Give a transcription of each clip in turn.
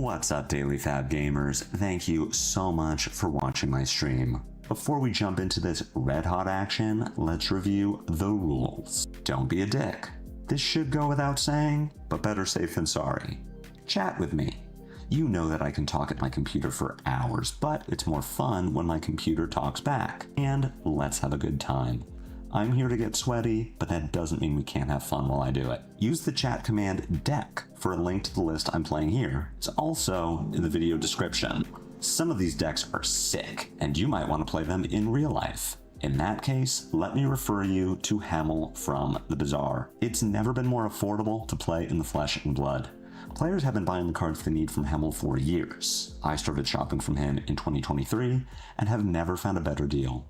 What's up, Daily Fab Gamers? Thank you so much for watching my stream. Before we jump into this red-hot action, let's review the rules. Don't be a dick. This should go without saying, but better safe than sorry. Chat with me. You know that I can talk at my computer for hours, but it's more fun when my computer talks back. And let's have a good time. I'm here to get sweaty, but that doesn't mean we can't have fun while I do it. Use the chat command DECK for a link to the list I'm playing here. It's also in the video description. Some of these decks are sick, and you might want to play them in real life. In that case, let me refer you to Hamel from the Bazaar. It's never been more affordable to play in the flesh and blood. Players have been buying the cards they need from Hamel for years. I started shopping from him in 2023 and have never found a better deal.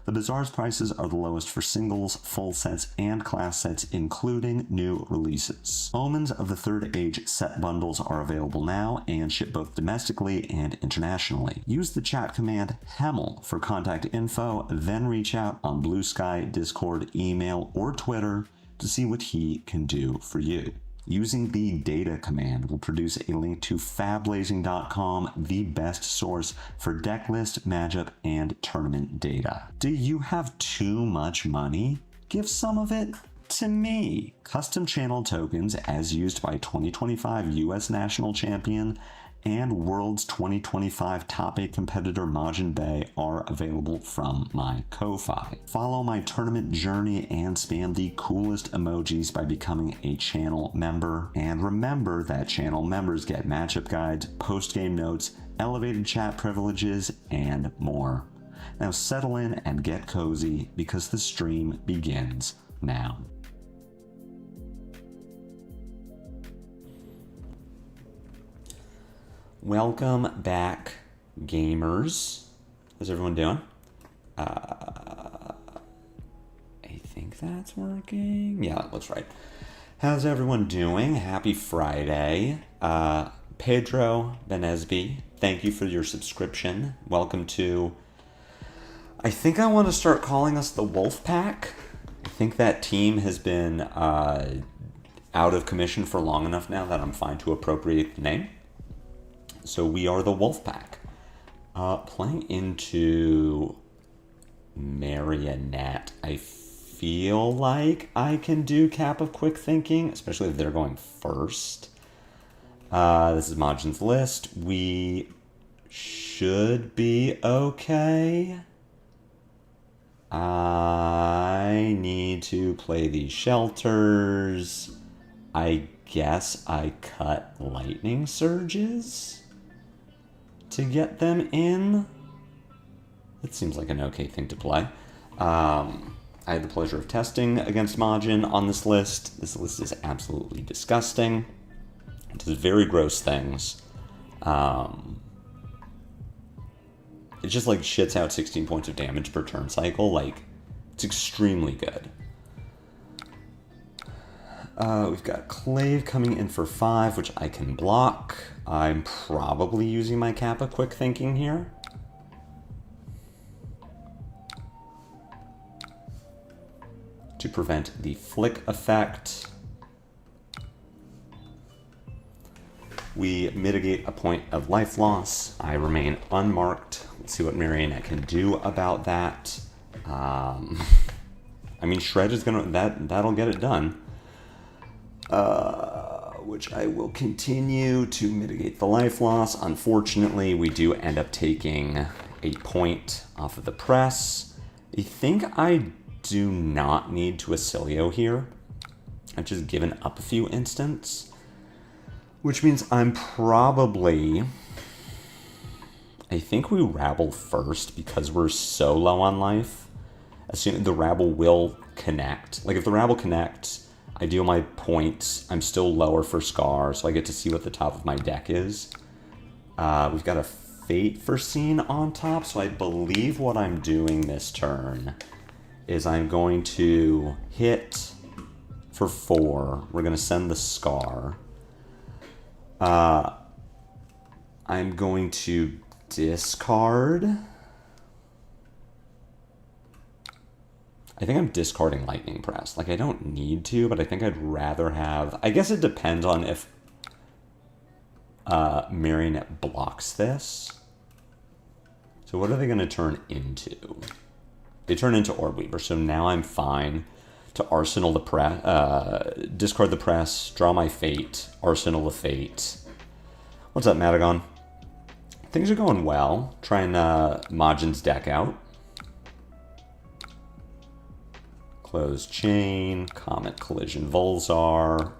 The Bazaar's prices are the lowest for singles, full sets, and class sets, including new releases. Omens of the Third Age set bundles are available now and ship both domestically and internationally. Use the chat command HAMEL for contact info, then reach out on Blue Sky, Discord, email, or Twitter to see what he can do for you. Using the data command will produce a link to Fablazing.com, the best source for deck list, matchup, and tournament data. Do you have too much money? Give some of it to me. Custom channel tokens, as used by 2025 US National Champion and World's 2025 Top 8 competitor Majin Bay, are available from my Ko-Fi. Follow my tournament journey and spam the coolest emojis by becoming a channel member. And remember that channel members get matchup guides, post-game notes, elevated chat privileges, and more. Now settle in and get cozy because the stream begins now. Welcome back, gamers. How's everyone doing? I think that's working. Yeah, that's right. How's everyone doing? Happy Friday. Pedro Benesby, thank you for your subscription. Welcome to... I think I want to start calling us the Wolf Pack. I think that team has been out of commission for long enough now that I'm fine to appropriate the name. So we are the Wolfpack. Playing into Marionette, I feel like I can do Cap of Quick Thinking, especially if they're going first. This is Majin's list. We should be okay. I need to play these shelters. I guess I cut lightning surges to get them in. It seems like an okay thing to play. I had the pleasure of testing against Majin on this list. This list is absolutely disgusting. It does very gross things. It just like shits out 16 points of damage per turn cycle. Like, it's extremely good. We've got Clave coming in for 5, which I can block. I'm probably using my Kappa Quick Thinking here. To prevent the flick effect. We mitigate a point of life loss. I remain unmarked. Let's see what Marionette can do about that. I mean, Shred is gonna... That'll get it done. Which I will continue to mitigate the life loss. Unfortunately, we do end up taking a point off of the press. I think I do not need to Oscilio here. I've just given up a few instants. Which means I'm probably... I think we rabble first because we're so low on life. Assuming the rabble will connect. Like, if the rabble connects... I deal my points. I'm still lower for Scar, so I get to see what the top of my deck is. We've got a Fate Foreseen on top, so I believe what I'm doing this turn is I'm going to hit for 4. We're going to send the Scar. I'm going to discard... I think I'm discarding Lightning Press. Like, I don't need to, but I think I'd rather have... I guess it depends on if Marionette blocks this. So what are they going to turn into? They turn into Orb Weaver, so now I'm fine to Arsenal the press, discard the press, draw my fate, Arsenal the fate. What's up, Madagon? Things are going well. Trying Majin's deck out. Closed Chain, Comet Collision Volzar.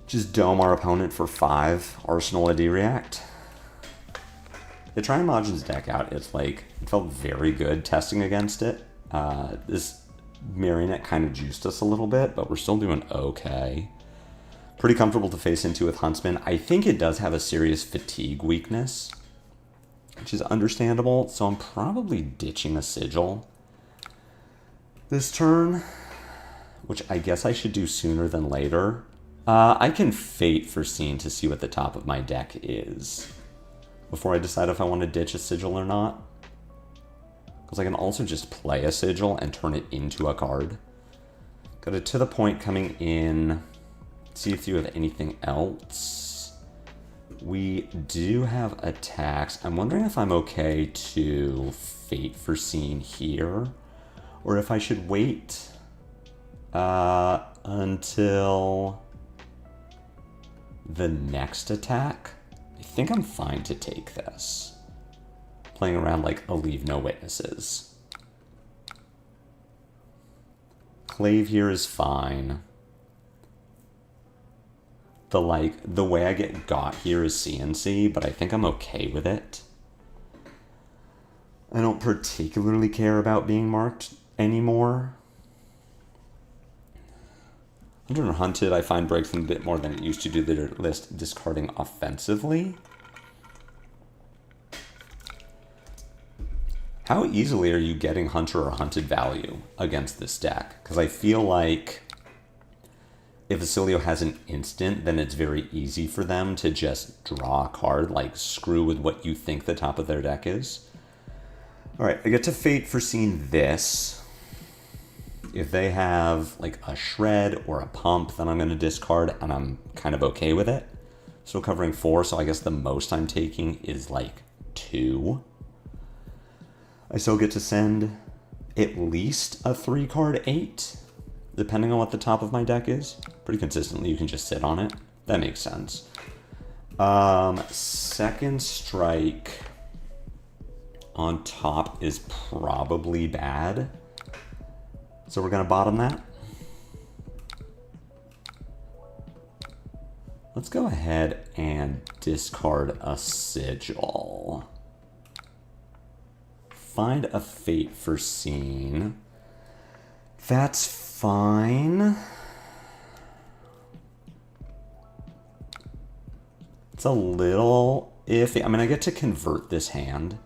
Just dome our opponent for 5, Arsenal a D-React. Yeah, trying Majin's deck out, it's like, it felt very good testing against it. This Marionette kind of juiced us a little bit, but we're still doing okay. Pretty comfortable to face into with Huntsman. I think it does have a serious fatigue weakness, which is understandable, so I'm probably ditching a Sigil this turn, which I guess I should do sooner than later. I can Fate Foreseen to see what the top of my deck is before I decide if I want to ditch a Sigil or not. Because I can also just play a Sigil and turn it into a card. Got a To The Point coming in. See if you have anything else. We do have attacks. I'm wondering if I'm okay to Fate Foreseen here, or if I should wait until the next attack. I think I'm fine to take this. Playing around like a Leave No Witnesses. Clave here is fine. The way I get got here is CNC, but I think I'm okay with it. I don't particularly care about being marked anymore. Hunter and Hunted, I find breaks them a bit more than it used to do their list discarding offensively. How easily are you getting Hunter or Hunted value against this deck? Because I feel like if Oscilio has an instant, then it's very easy for them to just draw a card, like screw with what you think the top of their deck is. All right, I get to Fate Foreseen this. If they have like a Shred or a Pump, then I'm going to discard, and I'm kind of okay with it. Still covering 4, so I guess the most I'm taking is like 2. I still get to send at least a 3-card 8, depending on what the top of my deck is. Pretty consistently, you can just sit on it. That makes sense. Second Strike on top is probably bad. So we're going to bottom that. Let's go ahead and discard a Sigil. Find a Fate Foreseen. That's fine. It's a little iffy. I mean, I get to convert this hand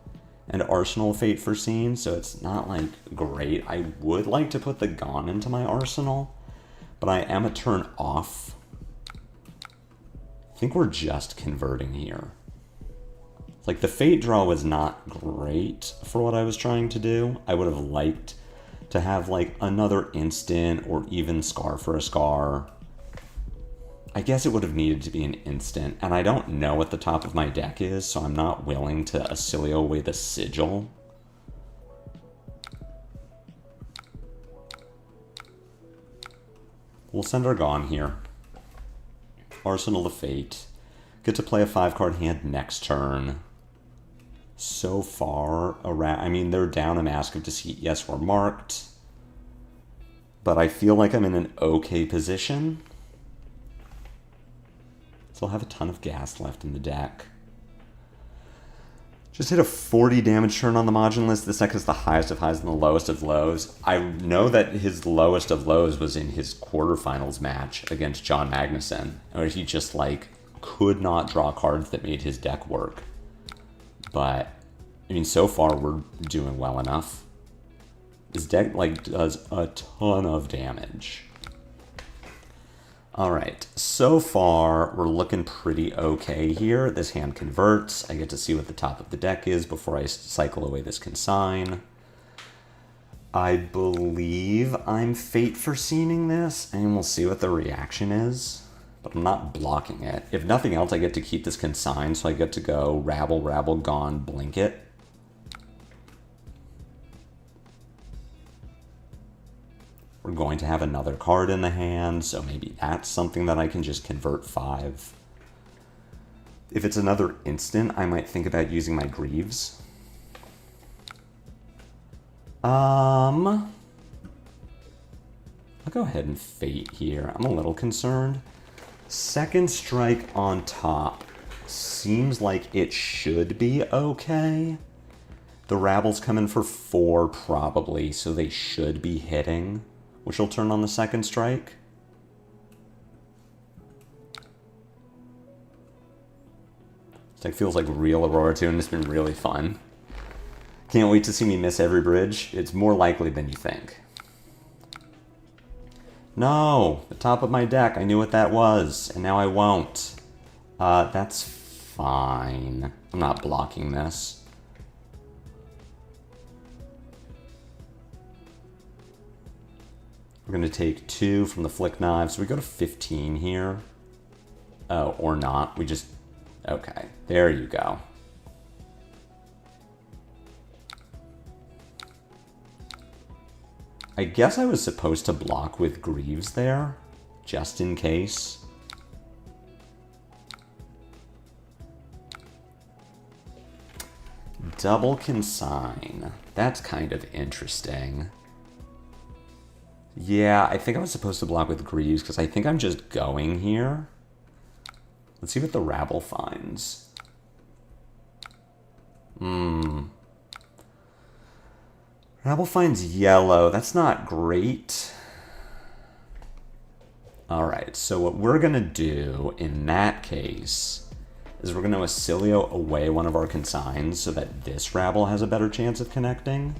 and Arsenal Fate Foreseen, so it's not like great. I would like to put the Gone into my arsenal, but I am a turn off. I think we're just converting here. Like, the Fate draw was not great for what I was trying to do. I would have liked to have like another instant or even Scar for a Scar. I guess it would have needed to be an instant, and I don't know what the top of my deck is, so I'm not willing to Oscilio away the Sigil. We'll send our Gone here. Arsenal of Fate. Get to play a 5-card hand next turn. So far, around, I mean, they're down a Mask of Deceit. Yes, we're marked. But I feel like I'm in an okay position. Still have a ton of gas left in the deck. Just hit a 40 damage turn on the Majin list. This deck is the highest of highs and the lowest of lows. I know that his lowest of lows was in his quarterfinals match against John Magnuson, where he just like could not draw cards that made his deck work. But I mean, so far we're doing well enough. This deck like does a ton of damage. All right, so far we're looking pretty okay here. This hand converts. I get to see what the top of the deck is before I cycle away this Consign. I believe I'm Fate Foreseening this, and we'll see what the reaction is. but I'm not blocking it. If nothing else, I get to keep this consigned, so I get to go rabble, rabble, gone, blink it. We're going to have another card in the hand, so maybe that's something that I can just convert 5. If it's another instant, I might think about using my Greaves. I'll go ahead and Fate here. I'm a little concerned. Second strike on top seems like it should be okay. The Rabble's coming for 4 probably, so they should be hitting, which will turn on the second strike. This deck feels like real Aurora too, and it's been really fun. Can't wait to see me miss every bridge. It's more likely than you think. No, the top of my deck. I knew what that was, and now I won't. That's fine. I'm not blocking this. We're going to take 2 from the Flick Knives. So we go to 15 here. Oh, or not. We just... Okay, there you go. I guess I was supposed to block with Greaves there, just in case. Double consign. That's kind of interesting. Yeah, I think I was supposed to block with Greaves because I think I'm just going here. Let's see what the Rabble finds. Rabble finds yellow. That's not great. Alright, so what we're going to do in that case is we're going to Oscilio away one of our consigns so that this Rabble has a better chance of connecting.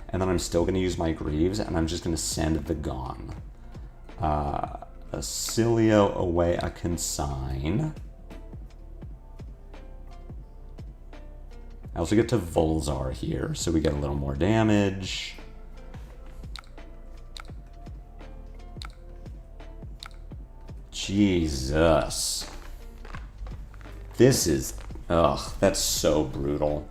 And then I'm still going to use my Greaves, and I'm just going to send the Gone. Oscilio away a consign. I also get to Volzar here, so we get a little more damage. Jesus. This is... Ugh, that's so brutal.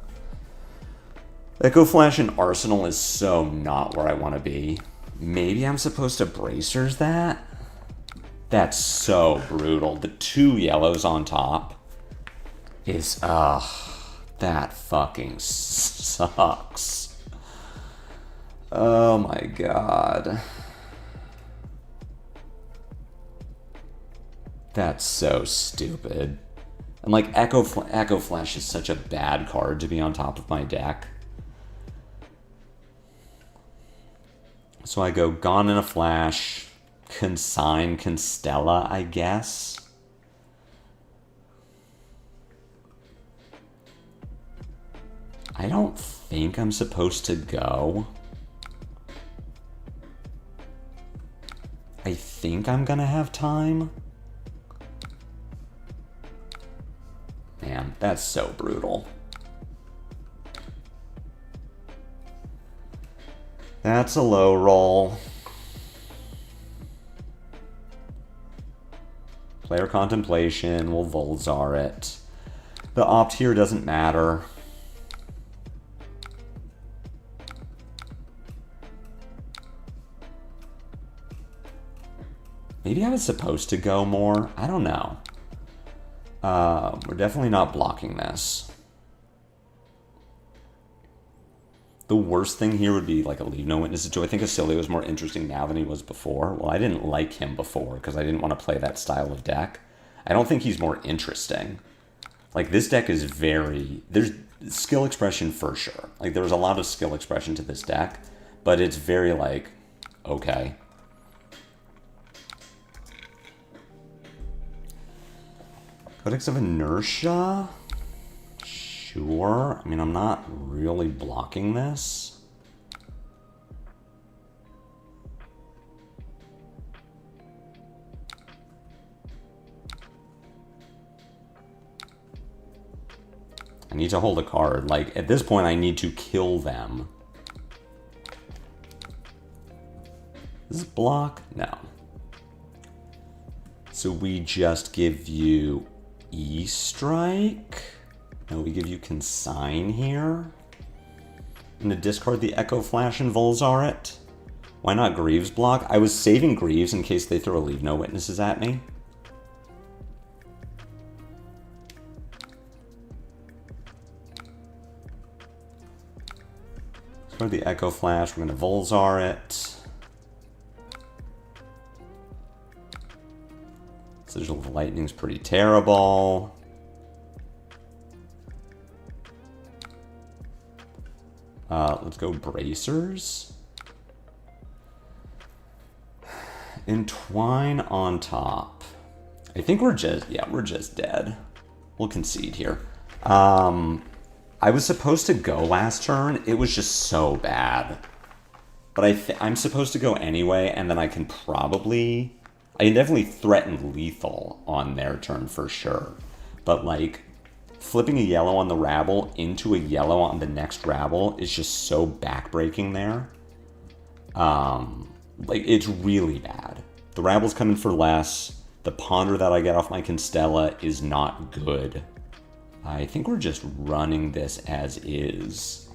Echo Flash and Arsenal is so not where I want to be. Maybe I'm supposed to Bracers that? That's so brutal. The 2 yellows on top is... that fucking sucks. Oh my god. That's so stupid. And like Echo Flash is such a bad card to be on top of my deck. So I go Gone in a Flash, consign Constella, I guess. I don't think I'm supposed to go. I think I'm gonna have time. Man, that's so brutal. That's a low roll. Player Contemplation, we'll Volzar it. The opt here doesn't matter. Maybe I was supposed to go more. I don't know. We're definitely not blocking this. The worst thing here would be like a Leave No Witnesses. Do I think Oscilio is more interesting now than he was before? Well, I didn't like him before because I didn't want to play that style of deck. I don't think he's more interesting. Like, this deck is very... There's skill expression for sure. Like, there's a lot of skill expression to this deck, but it's very, like, okay. Codex of Inertia? Sure. I mean, I'm not really blocking this. I need to hold a card. Like, at this point, I need to kill them. Is this block? No. So we just give you E-Strike. No, we give you Consign here. I'm gonna discard the Echo Flash and Volzar it. Why not Greaves block? I was saving Greaves in case they throw a Leave No Witnesses at me. For the Echo Flash, we're gonna Volzar it. Sigil of Lightning's pretty terrible. Let's go Bracers. Entwine on top. I think we're just, yeah, we're just dead. We'll concede here. I was supposed to go last turn. It was just so bad. But I'm supposed to go anyway, and then I can definitely threaten lethal on their turn for sure. But like, flipping a yellow on the Rabble into a yellow on the next Rabble is just so backbreaking there. Like, it's really bad. The Rabble's coming for less. The Ponder that I get off my Constella is not good. I think we're just running this as is.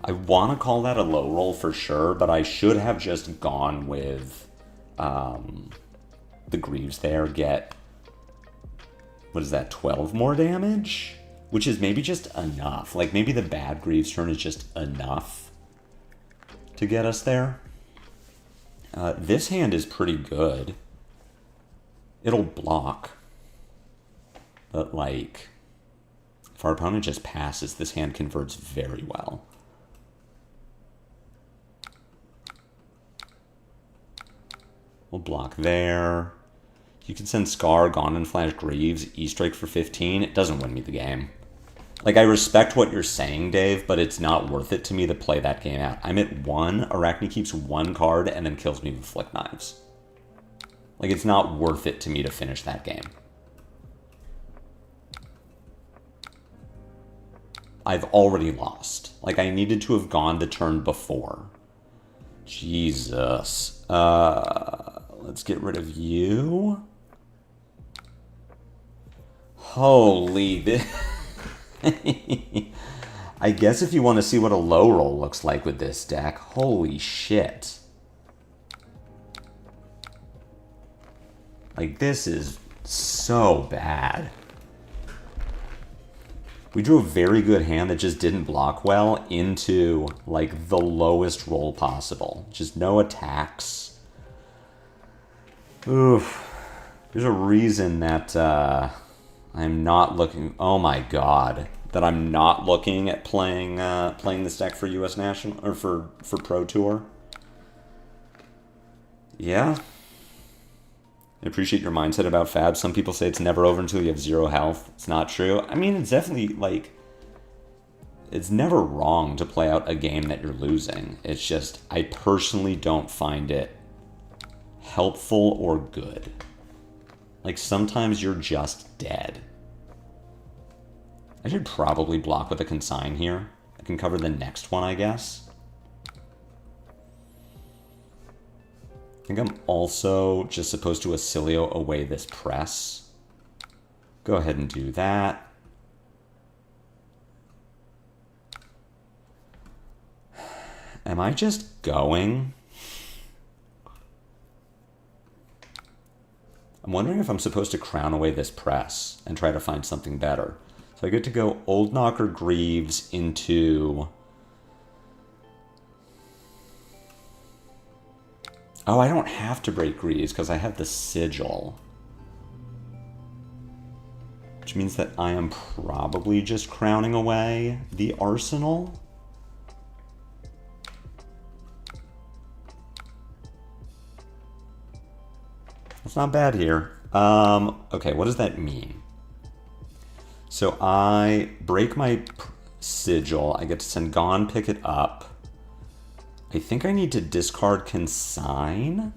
I want to call that a low roll for sure, but I should have just gone with the Greaves there. Get, what is that, 12 more damage? Which is maybe just enough. Like, maybe the bad Greaves turn is just enough to get us there. This hand is pretty good. It'll block. But, like, if our opponent just passes, this hand converts very well. We'll block there. You can send Scar, Gone and Flash Greaves, E-Strike for 15. It doesn't win me the game. Like, I respect what you're saying, Dave, but it's not worth it to me to play that game out. I'm at 1, Arakni keeps 1 card, and then kills me with Flick Knives. Like, it's not worth it to me to finish that game. I've already lost. Like, I needed to have gone the turn before. Jesus. Let's get rid of you. Holy... I guess if you want to see what a low roll looks like with this deck, holy shit. Like, this is so bad. We drew a very good hand that just didn't block well into, like, the lowest roll possible. Just no attacks. Oof. There's a reason that I'm not looking... Oh my god. That I'm not looking at playing this deck for US National... Or for Pro Tour. Yeah. I appreciate your mindset about Fab. Some people say it's never over until you have 0 health. It's not true. I mean, it's definitely, like... It's never wrong to play out a game that you're losing. It's just, I personally don't find it helpful or good. Like, sometimes you're just dead. I should probably block with a Consign here. I can cover the next one, I guess. I think I'm also just supposed to Oscilio away this press. Go ahead and do that. Am I just going? I'm wondering if I'm supposed to crown away this press and try to find something better. So I get to go Old Knocker Greaves into... Oh, I don't have to break Greaves because I have the Sigil. Which means that I am probably just crowning away the Arsenal. That's not bad here. Okay, what does that mean? So I break my Sigil. I get to send Gone, pick it up. I think I need to discard Consign.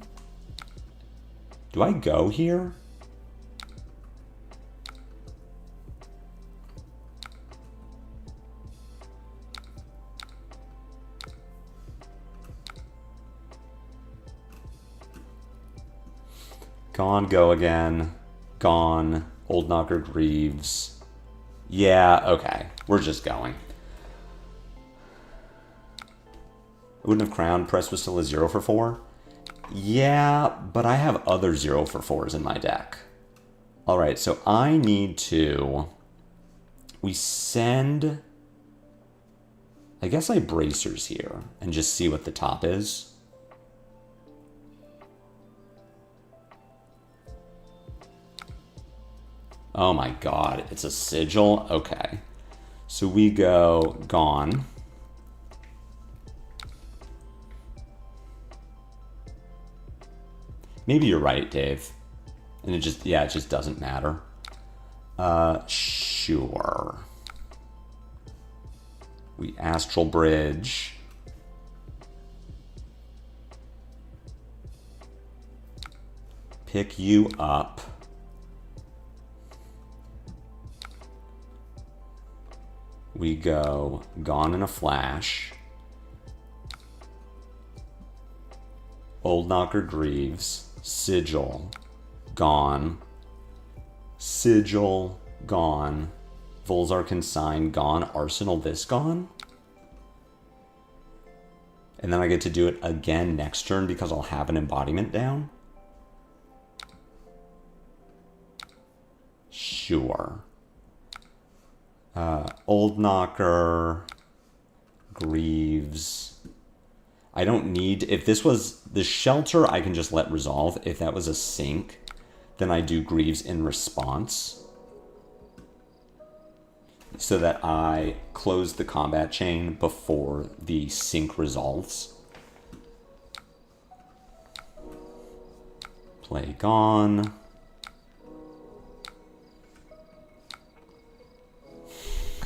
Do I go here? Gone, go again. Gone. Old Knocker Greaves. Yeah, okay. We're just going. I wouldn't have crowned. Press was still a 0 for 4. Yeah, but I have other 0 for 4s in my deck. Alright, so I need to... We send... I guess I bracers here and just see what the top is. Oh my god, it's a sigil? Okay. So we go gone. Maybe you're right, Dave. And it just, yeah, it just doesn't matter. Sure. We Astral Bridge. Pick you up. We go Gone in a Flash. Old Knocker Greaves. Sigil. Gone. Sigil. Gone. Volzar Consign. Gone. Arsenal this gone. And then I get to do it again next turn because I'll have an embodiment down. Sure. Old Knocker, Greaves. I don't need, if this was the shelter, I can just let resolve. If that was a sink, then I do Greaves in response. So that I close the combat chain before the sink resolves. Play Gone.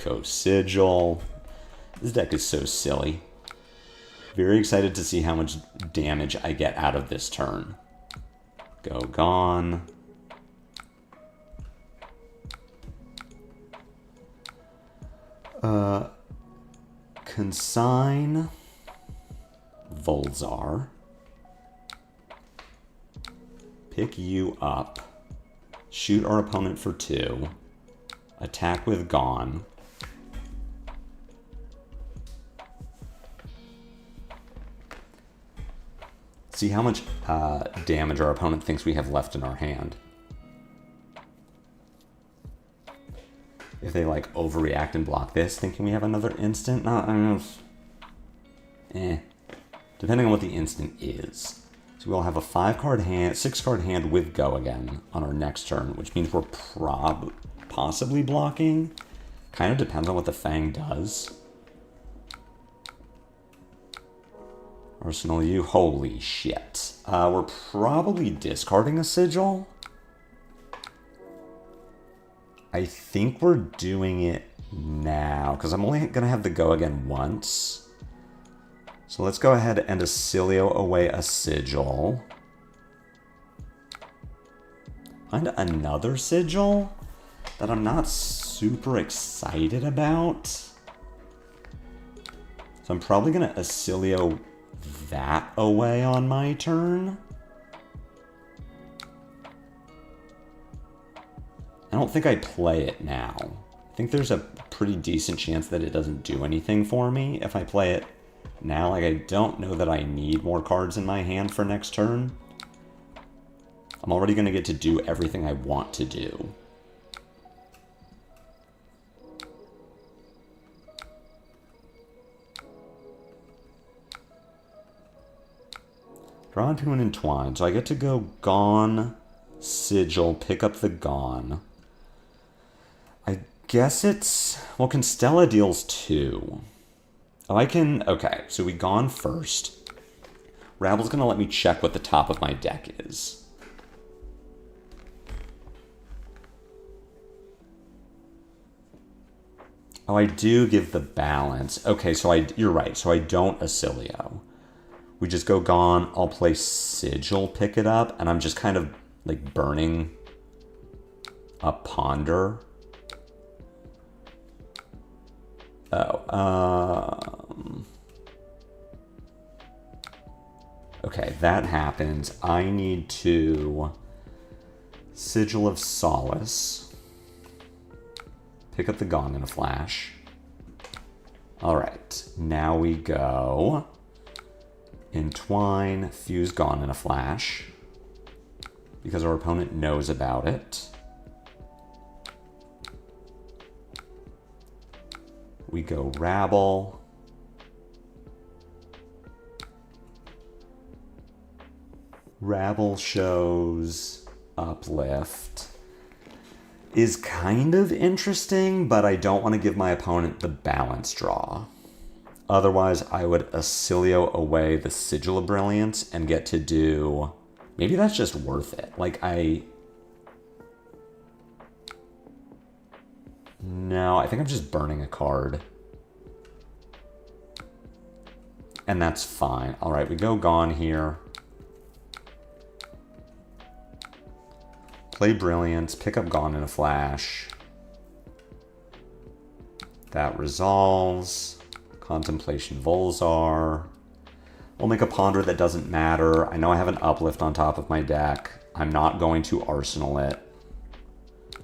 Go Sigil. This deck is so silly. Very excited to see how much damage I get out of this turn. Go Gone. Consign. Volzar. Pick you up. Shoot our opponent for 2. Attack with Gone. See how much damage our opponent thinks we have left in our hand. If they like overreact and block this, thinking we have another instant, I don't know. Depending on what the instant is. So we'll have a 5-card hand, 6-card hand with Go again on our next turn, which means we're possibly blocking. Kind of depends on what the Fang does. Arsenal you, holy shit. We're probably discarding a Sigil. I think we're doing it now, because I'm only going to have the Go again once. So let's go ahead and Oscilio away a Sigil. Find another Sigil that I'm not super excited about. So I'm probably going to Oscilio that away on my turn. I don't think I play it now. I think there's a pretty decent chance that it doesn't do anything for me if I play it now. Like, I don't know that I need more cards in my hand for next turn. I'm already going to get to do everything I want to do. Draw into an Entwine. So I get to go Gone, Sigil, pick up the Gone. I guess it's... Well, Constella deals 2. Oh, I can... Okay, so we Gone first. Rabble's going to let me check what the top of my deck is. Oh, I do give the balance. Okay, so you're right. So I don't Oscilio. We just go Gone, I'll play Sigil, pick it up, and I'm just kind of like burning a Ponder. Oh, okay, that happens. I need to Sigil of Solace. Pick up the Gone in a Flash. Alright, now we go Entwine, Fuse Gone in a Flash, because our opponent knows about it. We go Rabble. Rabble shows Uplift. Is kind of interesting, but I don't want to give my opponent the balance draw. Otherwise, I would Oscilio away the Sigil of Brilliance and get to do... Maybe that's just worth it. Like, No, I think I'm just burning a card. And that's fine. Alright, we go Gone here. Play Brilliance, pick up Gone in a Flash. That resolves. Contemplation Volzar. We'll make a Ponder that doesn't matter. I know I have an Uplift on top of my deck. I'm not going to Arsenal it.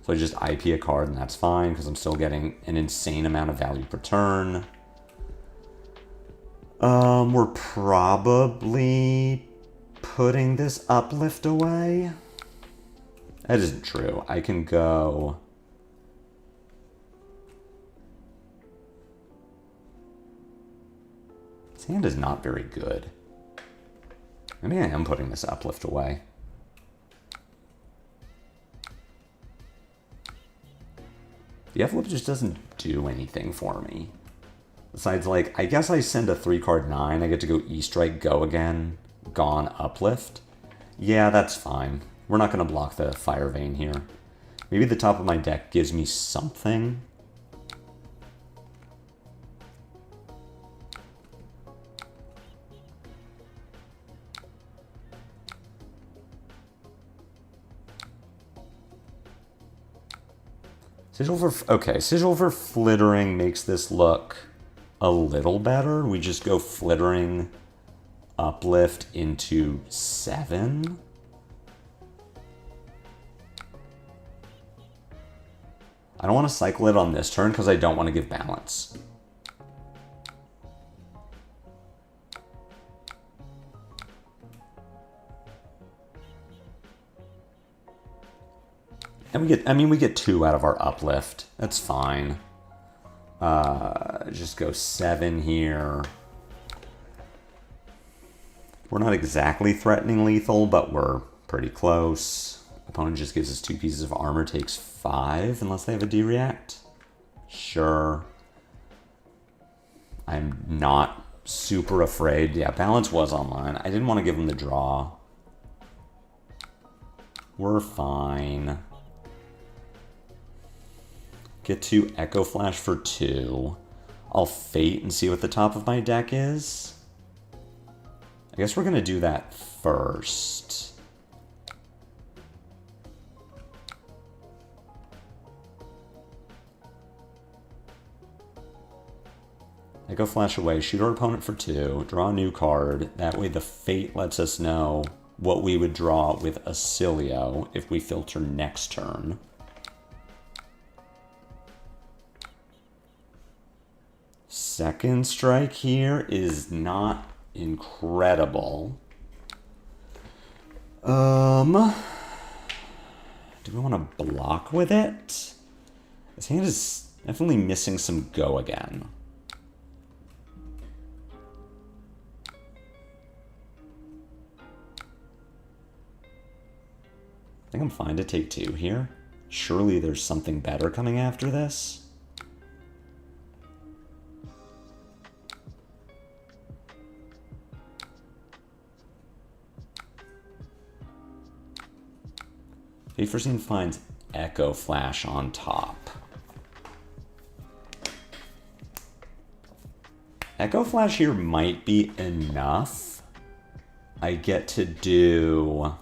So I just IP a card and that's fine because I'm still getting an insane amount of value per turn. We're probably putting this Uplift away. That isn't true. I can go... This hand is not very good. Maybe I am putting this Uplift away. The Uplift just doesn't do anything for me. Besides, like, I guess I send a 3-card 9. I get to go E-Strike, go again. Gone, Uplift. Yeah, that's fine. We're not going to block the Fire Vein here. Maybe the top of my deck gives me something. Sigil for Flittering makes this look a little better. We just go Flittering, Uplift into 7. I don't want to cycle it on this turn because I don't want to give balance. And we get 2 out of our Uplift. That's fine. Just go 7 here. We're not exactly threatening lethal, but we're pretty close. Opponent just gives us 2 pieces of armor, takes 5, unless they have a D-React. Sure. I'm not super afraid. Yeah, balance was on mine. I didn't want to give him the draw. We're fine. Get to Echo Flash for 2. I'll Fate and see what the top of my deck is. I guess we're going to do that first. Echo Flash away, shoot our opponent for 2, draw a new card. That way the Fate lets us know what we would draw with Oscilio if we filter next turn. Second strike here is not incredible. Do we want to block with it? This hand is definitely missing some go again. I think I'm fine to take 2 here. Surely there's something better coming after this. Faeforeseen finds Echo Flash on top. Echo Flash here might be enough. I get to do...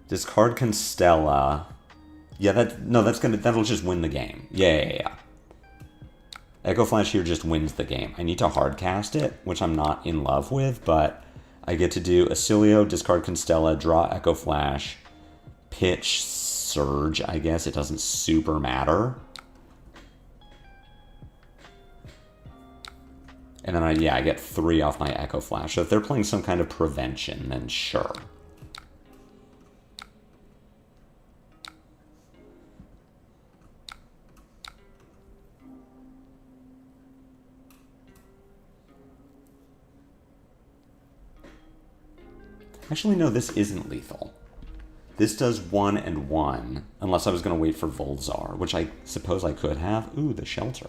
discard Constella. Yeah, that'll just win the game. Yeah. Echo Flash here just wins the game. I need to hardcast it, which I'm not in love with, but I get to do Oscilio, discard Constella, draw Echo Flash, pitch surge, I guess. It doesn't super matter. And then I get 3 off my Echo Flash. So if they're playing some kind of prevention, then sure. Actually, no, this isn't lethal. This does 1 and 1, unless I was going to wait for Volzar, which I suppose I could have. Ooh, the Shelter.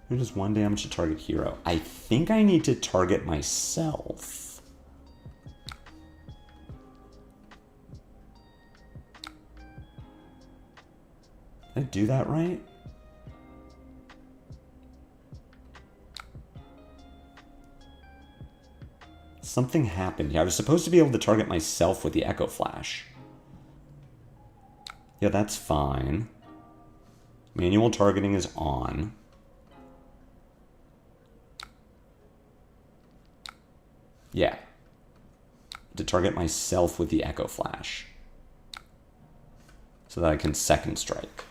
Who does 1 damage to target hero? I think I need to target myself. Did I do that right? Something happened here. I was supposed to be able to target myself with the Echo Flash. Yeah, that's fine. Manual targeting is on. Yeah. To target myself with the Echo Flash. So that I can second strike.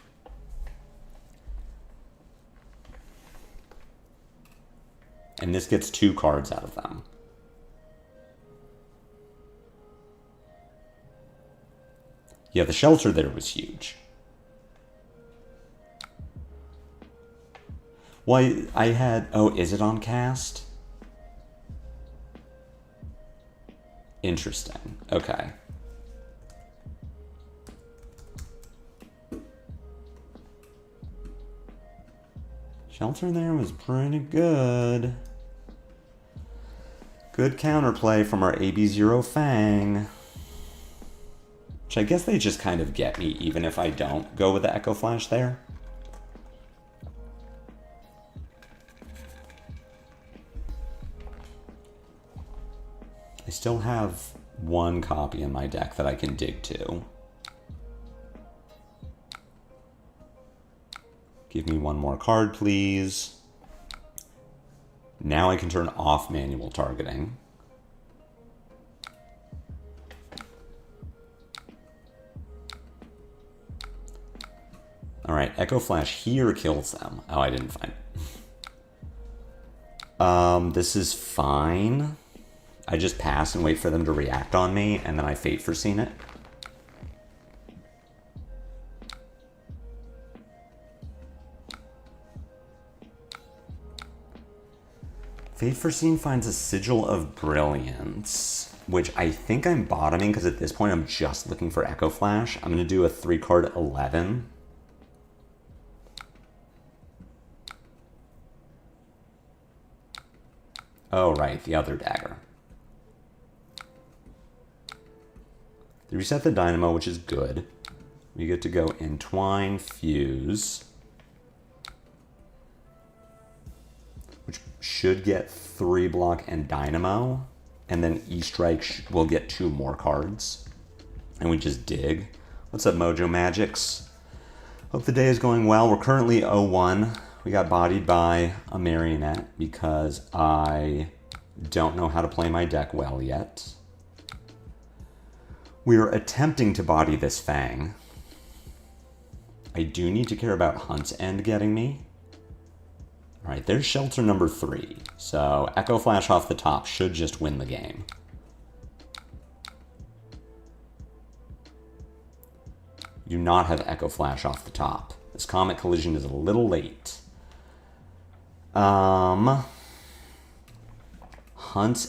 And this gets 2 cards out of them. Yeah, the Shelter there was huge. Why, I had... Oh, is it on cast? Interesting. Okay. Shelter there was pretty good. Good counterplay from our AB0 Fang. Which I guess they just kind of get me, even if I don't go with the Echo Flash there. I still have 1 copy in my deck that I can dig to. Give me 1 more card, please. Now I can turn off manual targeting. Alright, Echo Flash here kills them. Oh, I didn't find it. This is fine. I just pass and wait for them to react on me, and then I Fate Foreseen it. Fate Foreseen finds a Sigil of Brilliance, which I think I'm bottoming, because at this point I'm just looking for Echo Flash. I'm going to do a 3-card 11. Oh, right, the other dagger. They reset the Dynamo, which is good. We get to go Entwine, Fuse, which should get 3 block and Dynamo, and then E-Strike will get 2 more cards. And we just dig. What's up, Mojo Magics? Hope the day is going well. We're currently 0-1. We got bodied by a Marionette because I don't know how to play my deck well yet. We're attempting to body this Fang. I do need to care about Hunt's End getting me. Alright, there's Shelter number 3. So Echo Flash off the top should just win the game. Do not have Echo Flash off the top. This Comet Collision is a little late. Hunt's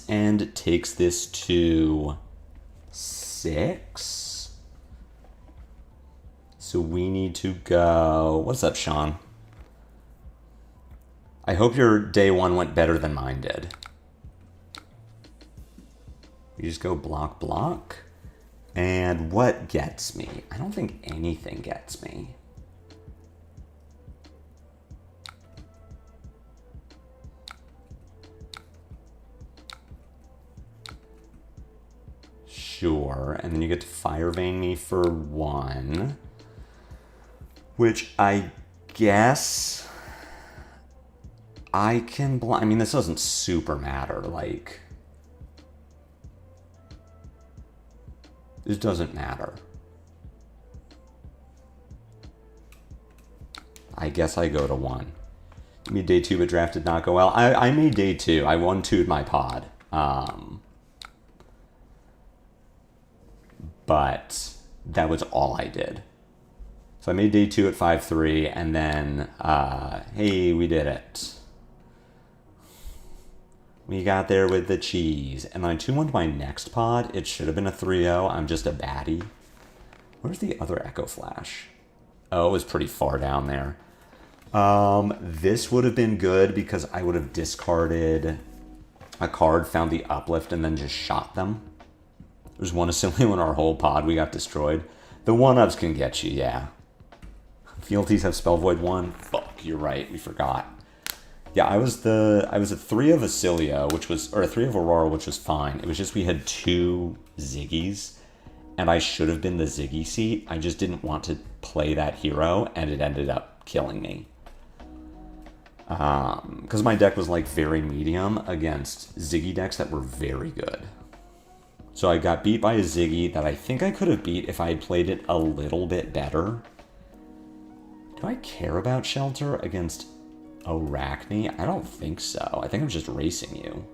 End takes this to 6. So we need to go... What's up, Sean? I hope your day 1 went better than mine did. We just go block, block. And what gets me? I don't think anything gets me. Sure, and then you get to Fire Vein me for 1. Which I guess I can I mean, this doesn't super matter, like... This doesn't matter. I guess I go to 1. Made day 2, but draft did not go well. I made day 2. I 1-2'd my pod. But that was all I did. So I made day 2 at 5-3, and then, hey, we did it. We got there with the cheese. And then I 2-1'd my next pod. It should have been a 3-0. I'm just a baddie. Where's the other Echo Flash? Oh, it was pretty far down there. This would have been good because I would have discarded a card, found the uplift, and then just shot them. There's one Oscilio in our whole pod. We got destroyed. The 1-ups can get you, yeah. Fealties have Spell Void 1. Fuck, you're right. We forgot. Yeah, I was a 3 of Oscilio, which was, or a 3 of Aurora, which was fine. It was just we had 2 Ziggies, and I should have been the Ziggy seat. I just didn't want to play that hero, and it ended up killing me. Because my deck was like very medium against Ziggy decks that were very good. So I got beat by a Ziggy that I think I could have beat if I had played it a little bit better. Do I care about Shelter against Arakni? I don't think so. I think I'm just racing you.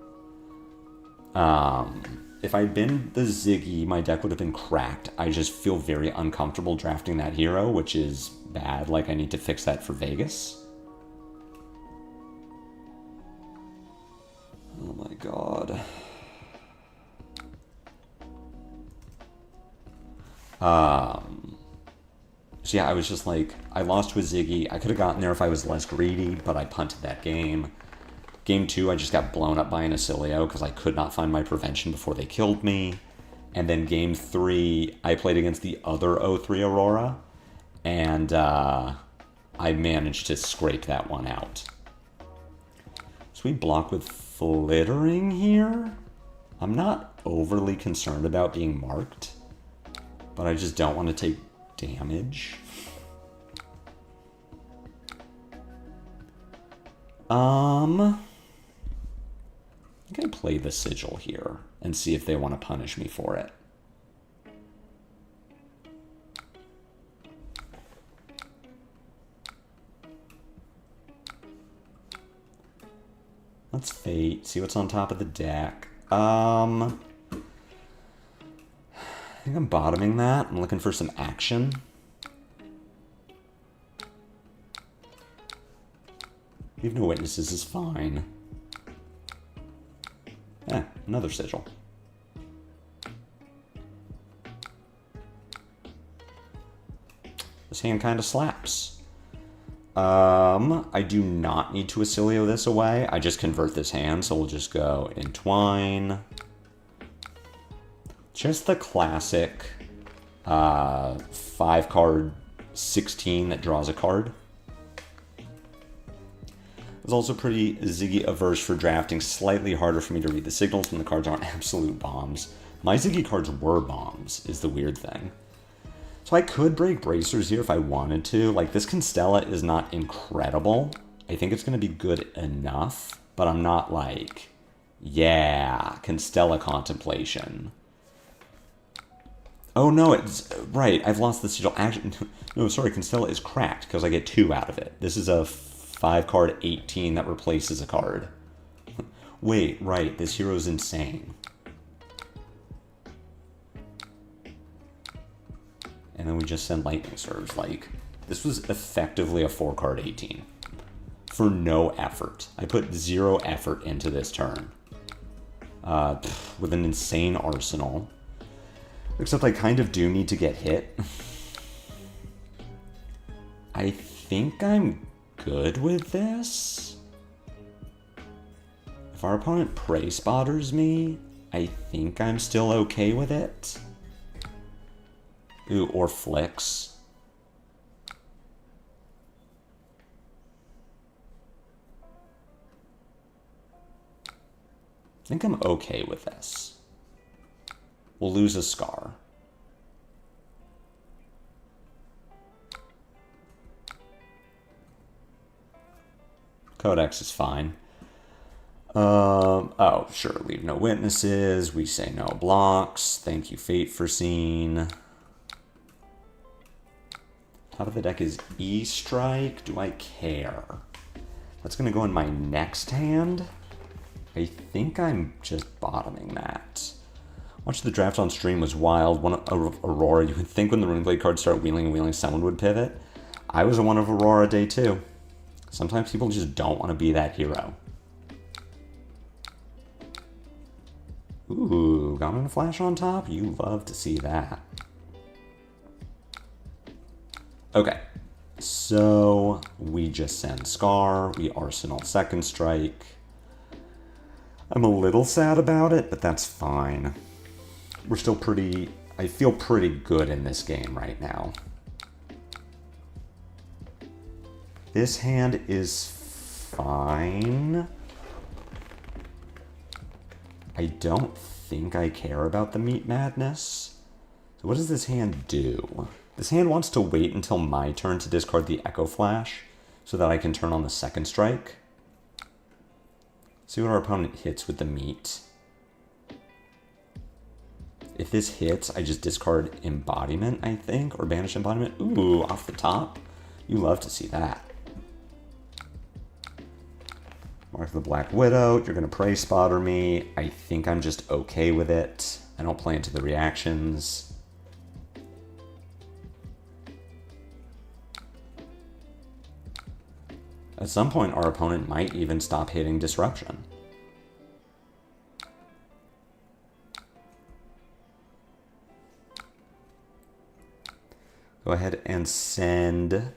If I'd been the Ziggy, my deck would have been cracked. I just feel very uncomfortable drafting that hero, which is bad. Like, I need to fix that for Vegas. Oh my god. So yeah, I was just like, I lost to a Ziggy. I could have gotten there if I was less greedy, but I punted that game. Game 2, I just got blown up by an Oscilio because I could not find my prevention before they killed me. And then game 3, I played against the other 0-3 Aurora, and I managed to scrape that one out. So we block with Flittering here. I'm not overly concerned about being marked, but I just don't want to take damage. I think I play the Sigil here and see if they want to punish me for it. Let's Fate, see what's on top of the deck. I think I'm bottoming that. I'm looking for some action. Leave no witnesses is fine. Another Sigil. This hand kind of slaps. I do not need to Oscilio this away. I just convert this hand, so we'll just go Entwine. Just the classic 5-card 16 that draws a card. It's also pretty Ziggy averse for drafting, slightly harder for me to read the signals when the cards aren't absolute bombs. My Ziggy cards were bombs, is the weird thing. So I could break Bracers here if I wanted to. Like, this Constella is not incredible. I think it's going to be good enough, but I'm not like, yeah, Constella Contemplation. Oh no, it's right. I've lost the Sigil. Actually, no, sorry, Constella is cracked because I get 2 out of it. This is a 5-card 18 that replaces a card. Wait, right, this hero's insane. And then we just send Lightning Surge. Like, this was effectively a 4-card 18. For no effort. I put 0 effort into this turn. With an insane arsenal. Except I kind of do need to get hit. I think I'm good with this. If our opponent Prey Spotters me, I think I'm still okay with it. Ooh, or Flicks. I think I'm okay with this. We'll lose a Scar. Codex is fine. Oh, sure, leave no witnesses. We say no blocks. Thank you, Fate, for seeing. Top of the deck is E-Strike. Do I care? That's going to go in my next hand. I think I'm just bottoming that. Watching the draft on stream was wild. One of Aurora, you would think when the Runeblade cards start wheeling and wheeling, someone would pivot. I was a one of Aurora day 2. Sometimes people just don't want to be that hero. Ooh, got in a flash on top? You love to see that. Okay, so we just send Scar, we Arsenal second strike. I'm a little sad about it, but that's fine. We're still I feel pretty good in this game right now. This hand is fine. I don't think I care about the Meat Madness. So what does this hand do? This hand wants to wait until my turn to discard the Echo Flash so that I can turn on the second strike. See what our opponent hits with the meat. If this hits, I just discard Embodiment, I think, or Banish Embodiment. Ooh, off the top. You love to see that. Mark the Black Widow. You're going to Prey Spotter me. I think I'm just okay with it. I don't play into the reactions. At some point, our opponent might even stop hitting Disruption. Go ahead and send...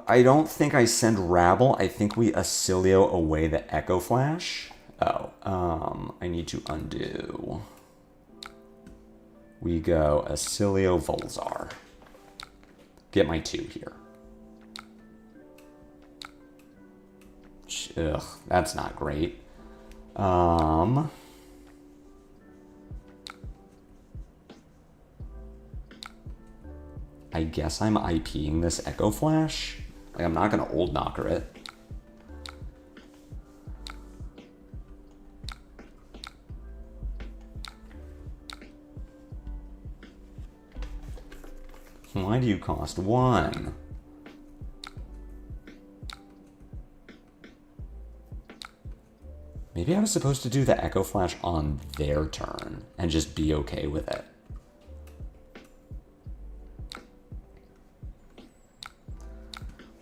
I don't think I send Rabble. I think we Oscilio away the Echo Flash. Oh, I need to undo. We go Oscilio Volzar. Get my 2 here. Ugh, that's not great. I guess I'm IPing this Echo Flash. Like, I'm not going to Old Knocker it. Why do you cost 1? Maybe I was supposed to do the Echo Flash on their turn and just be okay with it.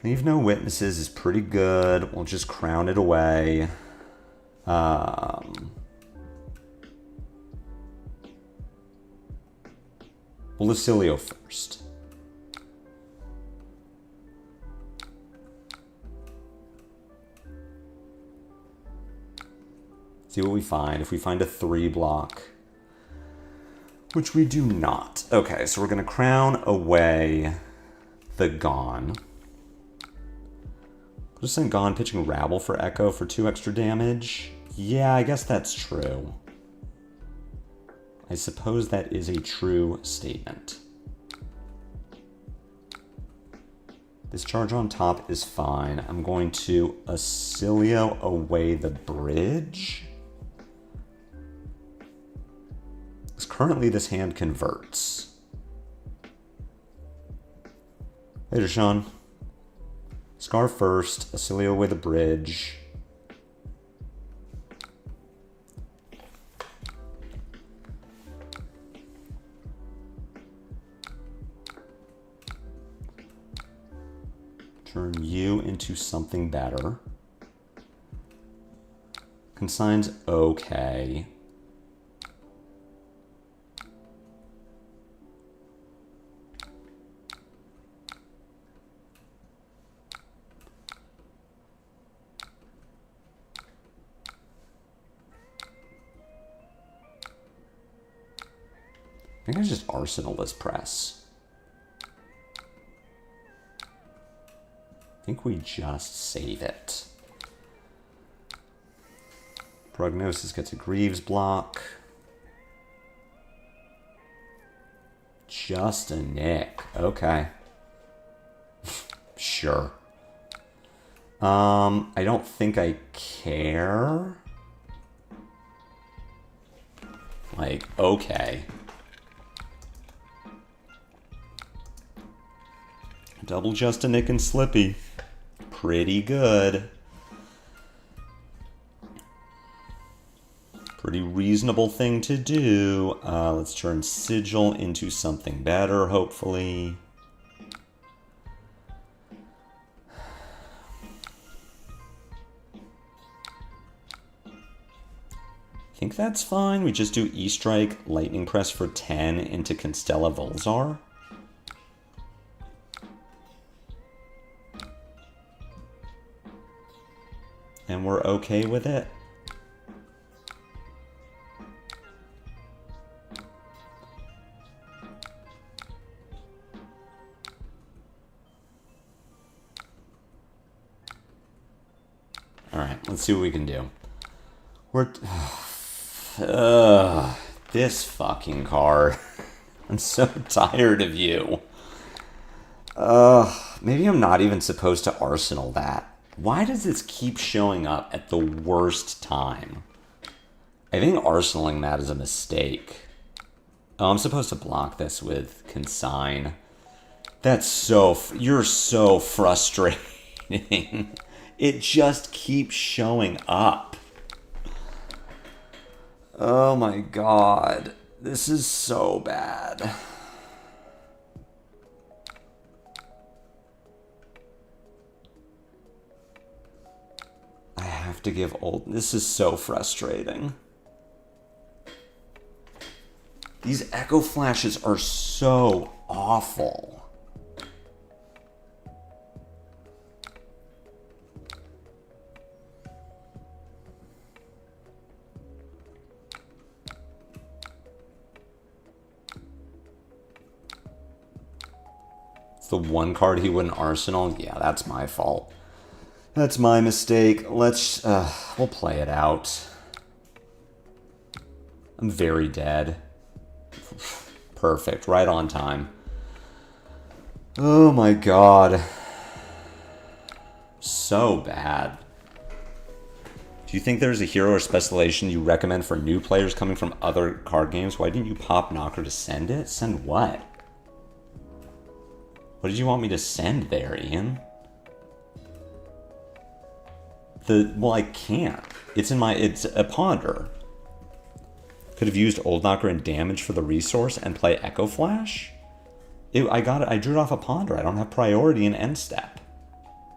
Leave no witnesses is pretty good. We'll just crown it away. We'll Oscilio first. See what we find. If we find a 3 block, which we do not. Okay, so we're going to crown away the Gone. Just send Gone pitching Rabble for Echo for 2 extra damage. Yeah, I guess that's true. I suppose that is a true statement. This charge on top is fine. I'm going to Oscilio away the bridge. Because currently this hand converts. Later, Sean. Scar first, Oscilio away the bridge. Turn you into something better. Consign's okay. I think I just Arsenal this press. I think we just save it. Prognosis gets a Greaves block. Just a Nick. Okay. Sure. I don't think I care. Like, okay. Double just a Nick and Slippy. Pretty good. Pretty reasonable thing to do. Let's turn Sigil into something better, hopefully. I think that's fine. We just do E-Strike, Lightning Press for 10 into Constella Volzar. And we're okay with it. Alright, let's see what we can do. This fucking card. I'm so tired of you. Maybe I'm not even supposed to arsenal that. Why does this keep showing up at the worst time? I think arsenaling that is a mistake. Oh, I'm supposed to block this with Consign. That's so... You're so frustrating. It just keeps showing up. Oh my god. This is so bad. I have to give old... This is so frustrating. These echo flashes are so awful. It's the one card he wouldn't arsenal. Yeah, that's my fault. That's my mistake. Let's, we'll play it out. I'm very dead. Perfect, right on time. Oh my god. So bad. Do you think there's a hero or specialization you recommend for new players coming from other card games? Why didn't you pop Knocker to send it? Send what? What did you want me to send there, Ian? Well, I can't. It's a ponder. Could have used Old Knocker and damage for the resource and play Echo Flash? I drew it off a ponder. I don't have priority in end step.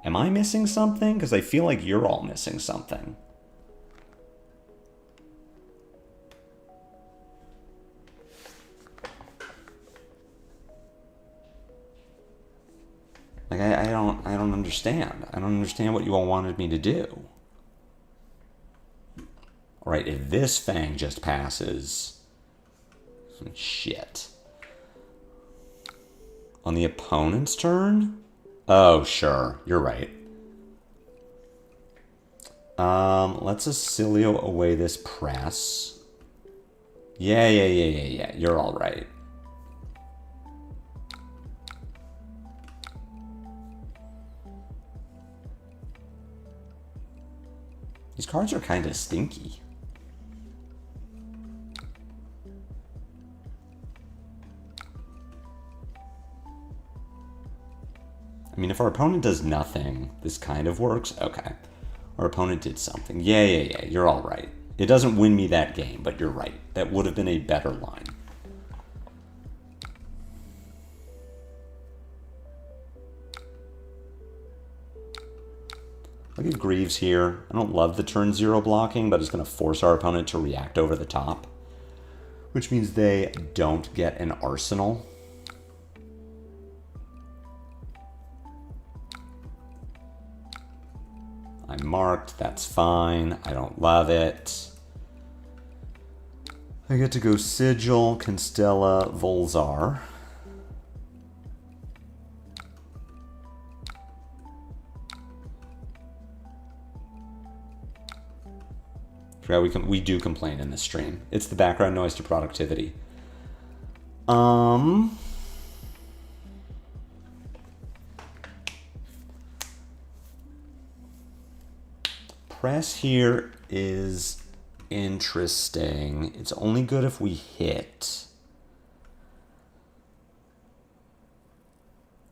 Am I missing something? Because I feel like you're all missing something. Like, I don't understand. I don't understand what you all wanted me to do. Alright, if this Fang just passes... Shit. On the opponent's turn? Oh, sure. You're right. Let's Oscilio away this press. Yeah. You're all right. These cards are kind of stinky. I mean, if our opponent does nothing, this kind of works. Okay. Our opponent did something. Yeah. You're all right. It doesn't win me that game, but you're right. That would have been a better line. Look at Greaves here. I don't love the turn 0 blocking, but it's going to force our opponent to react over the top, which means they don't get an arsenal. I'm marked. That's fine. I don't love it. I get to go Sigil, Constella, Volzar. We do complain in this stream. It's the background noise to productivity. press here is interesting. It's only good if we hit.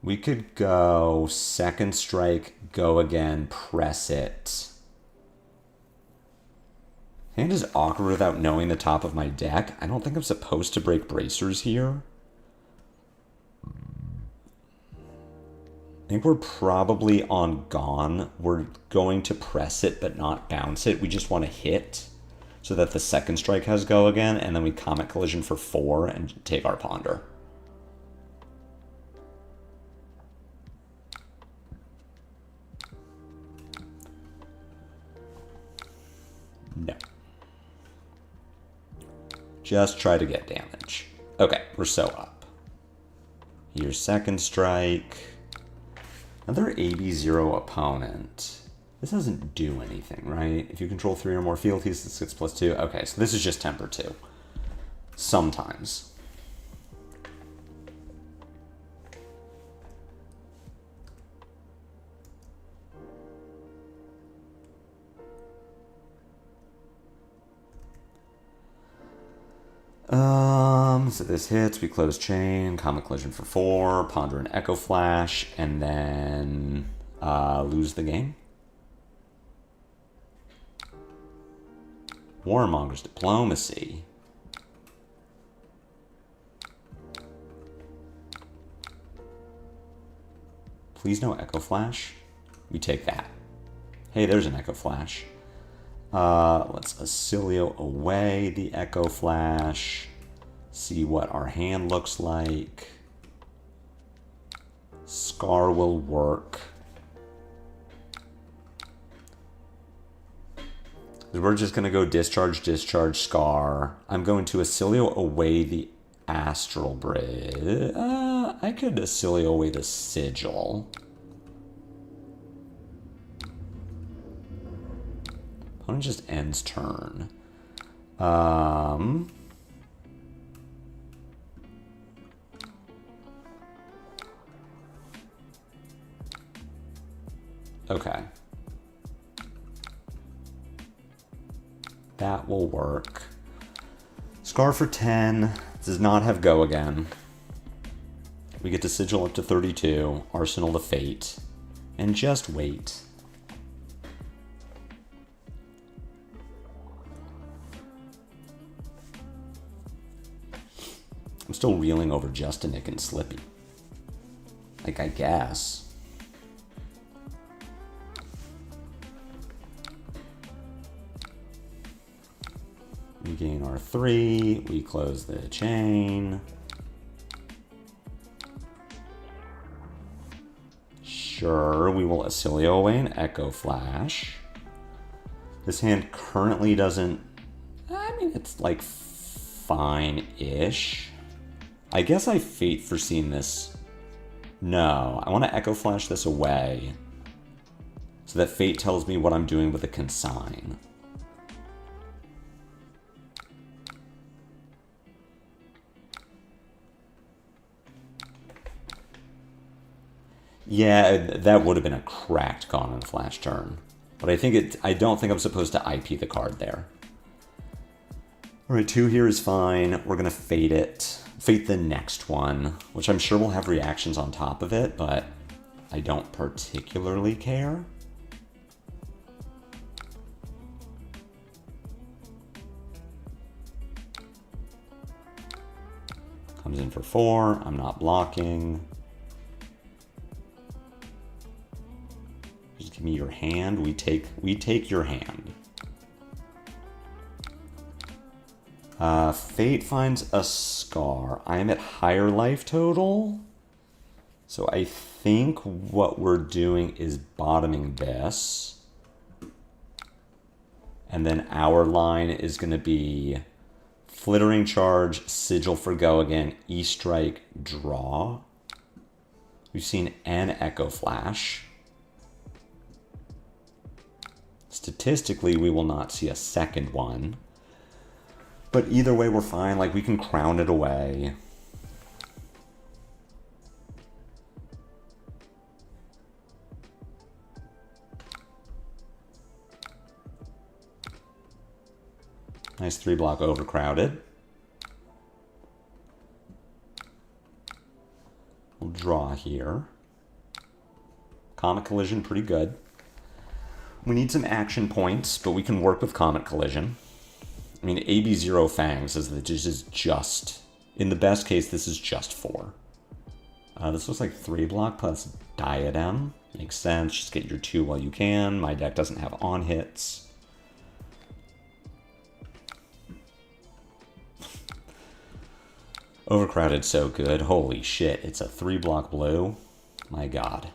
We could go second strike, go again, press it. Hand is awkward without knowing the top of my deck. I don't think I'm supposed to break bracers here. I think we're probably on gone. We're going to press it but not bounce it. We just want to hit so that the second strike has go again, and then we Comet Collision for 4 and take our ponder. No. Just try to get damage. Okay, we're so up. Here's second strike. Another AB0 opponent. This doesn't do anything, right? If you control 3 or more fealties, this gets +2. Okay, so this is just temper 2. Sometimes. So this hits, we close chain, Comet Collision for 4, ponder an Echo Flash, and then lose the game. Warmonger's Diplomacy. Please no Echo Flash. We take that. Hey, there's an Echo Flash. Let's Oscilio away the Echo Flash. See what our hand looks like. Scar will work. We're just going to go discharge, discharge, Scar. I'm going to Oscilio away the Astral Bridge. I could Oscilio away the Sigil. Opponent just ends turn. Okay. That will work. Scar for 10. Does not have go again. We get to Sigil up to 32. Arsenal to Fate. And just wait. I'm still reeling over Justinic and Slippy. Like, I guess. We gain our 3, we close the chain. Sure, we will Oscilio away an Echo Flash. This hand currently doesn't... I mean, it's like fine-ish. I guess I Fate foreseen this. No, I want to Echo Flash this away so that Fate tells me what I'm doing with a consign. Yeah, that would have been a cracked Gone on a Flash turn. But I don't think I'm supposed to IP the card there. Alright, 2 here is fine. We're going to Fate it. Fate the next one, which I'm sure will have reactions on top of it, but I don't particularly care. Comes in for 4. I'm not blocking. Just give me your hand. We take your hand. Fate finds a Scar. I am at higher life total. So I think what we're doing is bottoming this. And then our line is going to be Flittering Charge, Sigil for go again, E-Strike, draw. We've seen an Echo Flash. Statistically, we will not see a second one. But either way, we're fine. Like, we can crown it away. Nice 3-block overcrowded. We'll draw here. Comet Collision, pretty good. We need some action points, but we can work with Comet Collision. I mean, AB0 Fangs is just, in the best case, this is just 4. This looks like 3-block plus Diadem. Makes sense, just get your 2 while you can. My deck doesn't have on hits. Overcrowded so good. Holy shit, it's a 3-block blue. My god.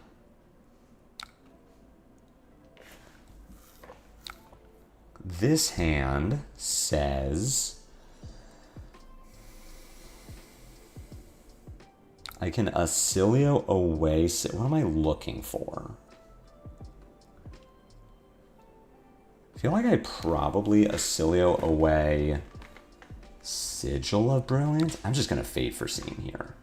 This hand says I can Oscilio away. What am I looking for? I feel like I probably Oscilio away Sigil of Brilliance. I'm just going to Fate Foreseen here.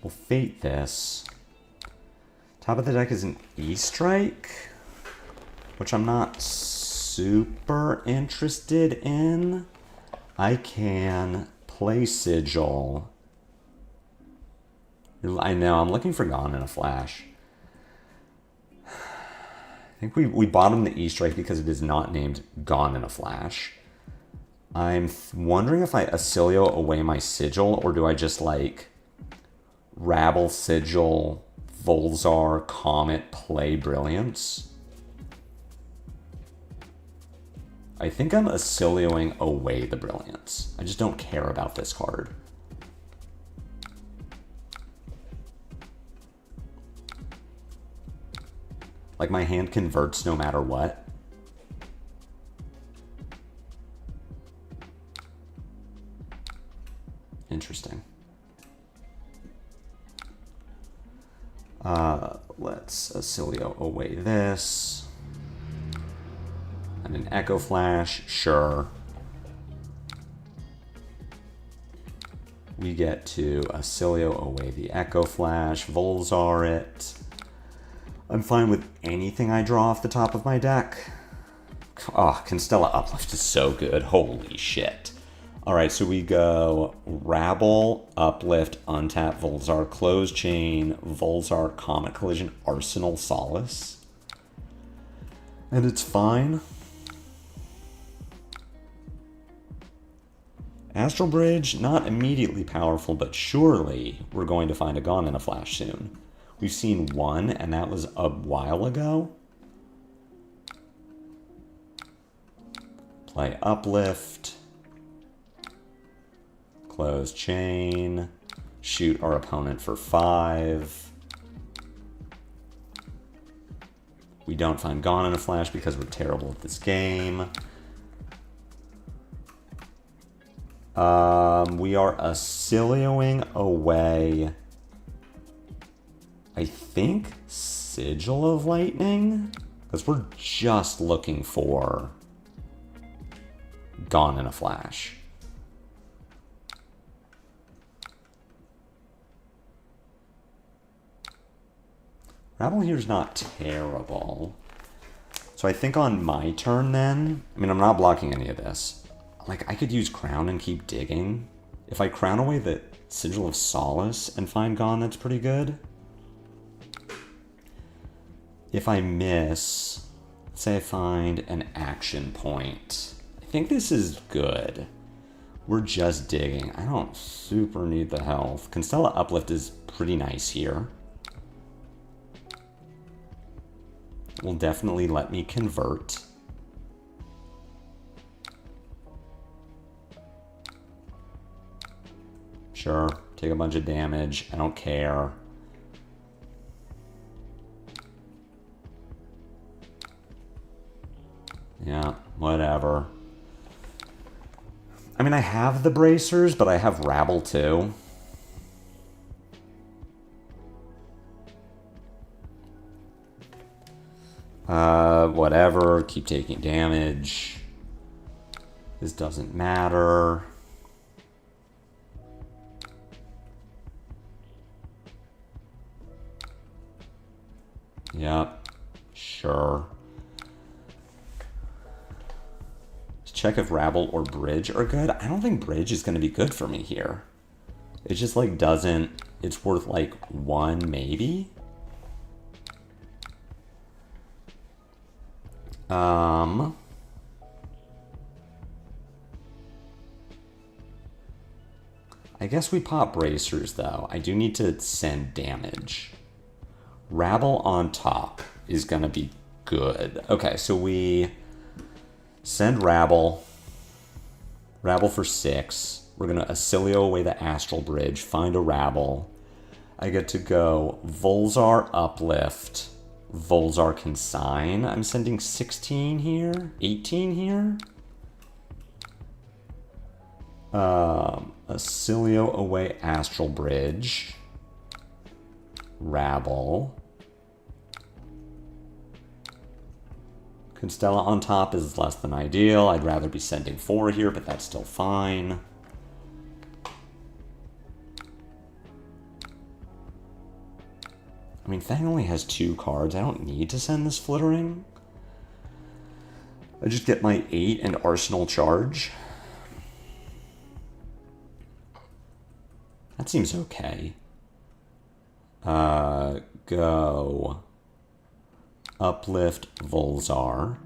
We'll Fate this. Top of the deck is an E-Strike, which I'm not super interested in. I can play Sigil. I know, I'm looking for Gone in a Flash. I think we bottomed the E-Strike because it is not named Gone in a Flash. I'm wondering if I Oscilio away my Sigil, or do I just like Rabble, Sigil, Volzar, Comet, play Brilliance? I think I'm Oscilioing away the Brilliance. I just don't care about this card. Like, my hand converts no matter what. Interesting. Let's Oscilio away this. And an Echo Flash, sure. We get to Oscilio away the Echo Flash, Volzar it. I'm fine with anything I draw off the top of my deck. Oh, Constella Uplift is so good. Holy shit. Alright, so we go Rabble, Uplift, Untap, Volzar, Close Chain, Volzar, Comet Collision, Arsenal, Solace. And it's fine. Astral Bridge, not immediately powerful, but surely we're going to find a Gone in a Flash soon. We've seen one, and that was a while ago. Play Uplift. Close Chain. Shoot our opponent for 5. We don't find Gone in a Flash because we're terrible at this game. We are Oscilioing away, I think, Sigil of Lightning? Because we're just looking for Gone in a Flash. Rabble here is not terrible. So I think on my turn then, I mean, I'm not blocking any of this. Like, I could use Crown and keep digging. If I crown away the Sigil of Solace and find Gone, that's pretty good. If I miss, let's say I find an action point. I think this is good. We're just digging. I don't super need the health. Constella Uplift is pretty nice here. Will definitely let me convert. Sure, take a bunch of damage. I don't care. Yeah, whatever. I mean, I have the bracers, but I have Rabble too. Whatever, keep taking damage. This doesn't matter. Yep, Sure. Let's check if Rabble or Bridge are good. I don't think Bridge is going to be good for me here. It just like doesn't... It's worth like 1 maybe? I guess we pop bracers though. I do need to send damage. Rabble on top is gonna be good. Okay, so we send Rabble. Rabble for 6. We're gonna Oscilio away the Astral Bridge, find a Rabble. I get to go Volzar Uplift, Volzar Consign. I'm sending 16 here, 18 here. Oscilio away Astral Bridge. Rabble. Constella on top is less than ideal. I'd rather be sending 4 here, but that's still fine. I mean, Fang only has 2 cards. I don't need to send this Flittering. I just get my 8 and Arsenal charge. That seems okay. Go. Uplift Volzar.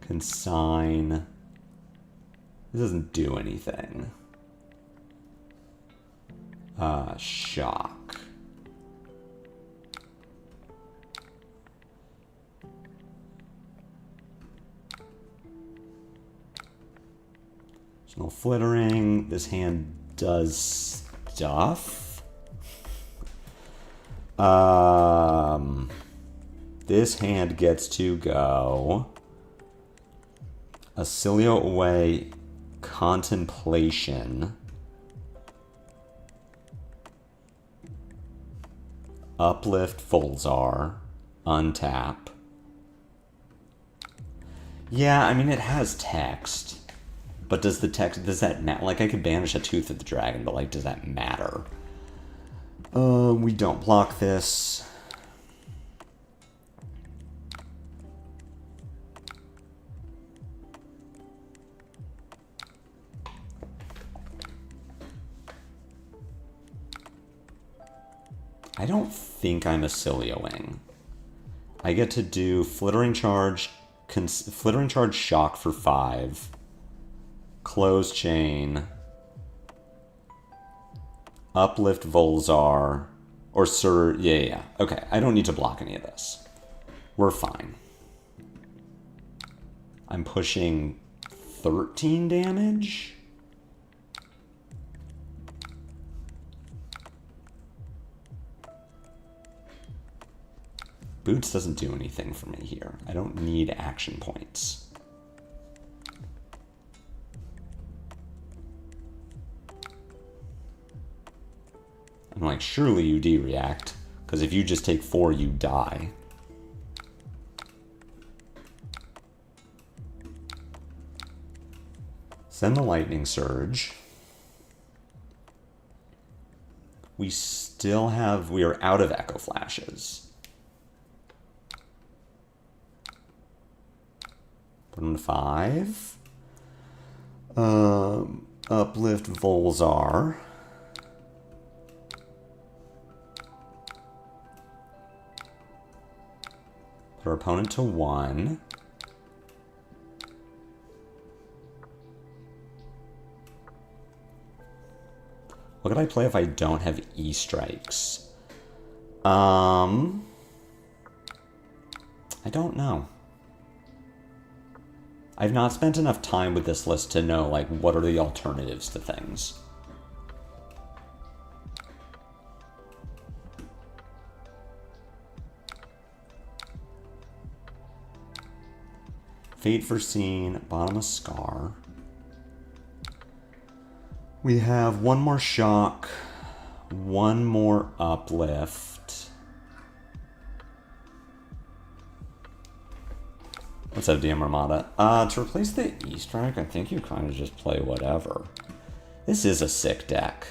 Consign. This doesn't do anything. Shock. There's no Flittering. This hand does stuff. This hand gets to go Oscilio away Contemplation. Uplift Volzar. Untap. Yeah, I mean, it has text. But does the text, does that matter? Like, I could banish a Tooth of the Dragon, but, like, does that matter? We don't block this. I don't think I'm Oscilioing. I get to do Flittering Charge, Flittering Charge Shock for 5. Close Chain. Uplift Volzar. Or Sir... Yeah. Okay, I don't need to block any of this. We're fine. I'm pushing 13 damage? Boots doesn't do anything for me here. I don't need action points. I'm like, surely you D-react, because if you just take 4, you die. Send the Lightning Surge. We still have... We are out of Echo Flashes. Put him to 5. Uplift Volzar. Put our opponent to 1. What could I play if I don't have E-strikes? I don't know. I've not spent enough time with this list to know, like, what are the alternatives to things. Fate Foreseen, bottom of Scar. We have 1 more Shock, 1 more Uplift. What's up, DM Armada? To replace the E-Strike, I think you kind of just play whatever. This is a sick deck.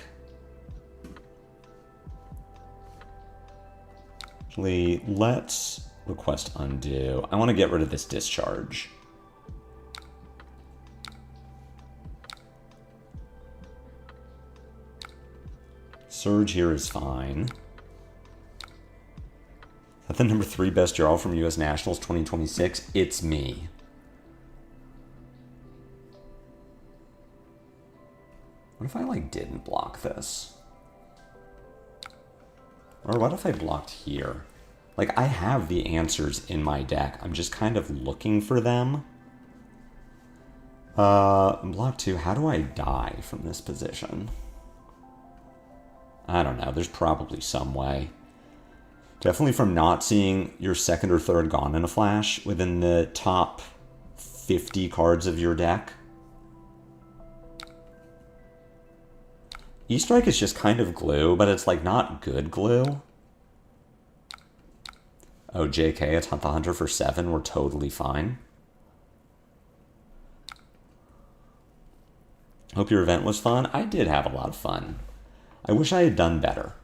Actually, let's request undo. I want to get rid of this discharge. Surge here is fine. Is that the number 3 best draw from US Nationals 2026? It's me. What if I, like, didn't block this? Or what if I blocked here? Like, I have the answers in my deck. I'm just kind of looking for them. Block 2, how do I die from this position? I don't know. There's probably some way. Definitely from not seeing your second or third gone in a flash within the top 50 cards of your deck. E-Strike is just kind of glue, but it's like not good glue. Oh, JK, it's Hunt the Hunter for 7. We're totally fine. Hope your event was fun. I did have a lot of fun. I wish I had done better.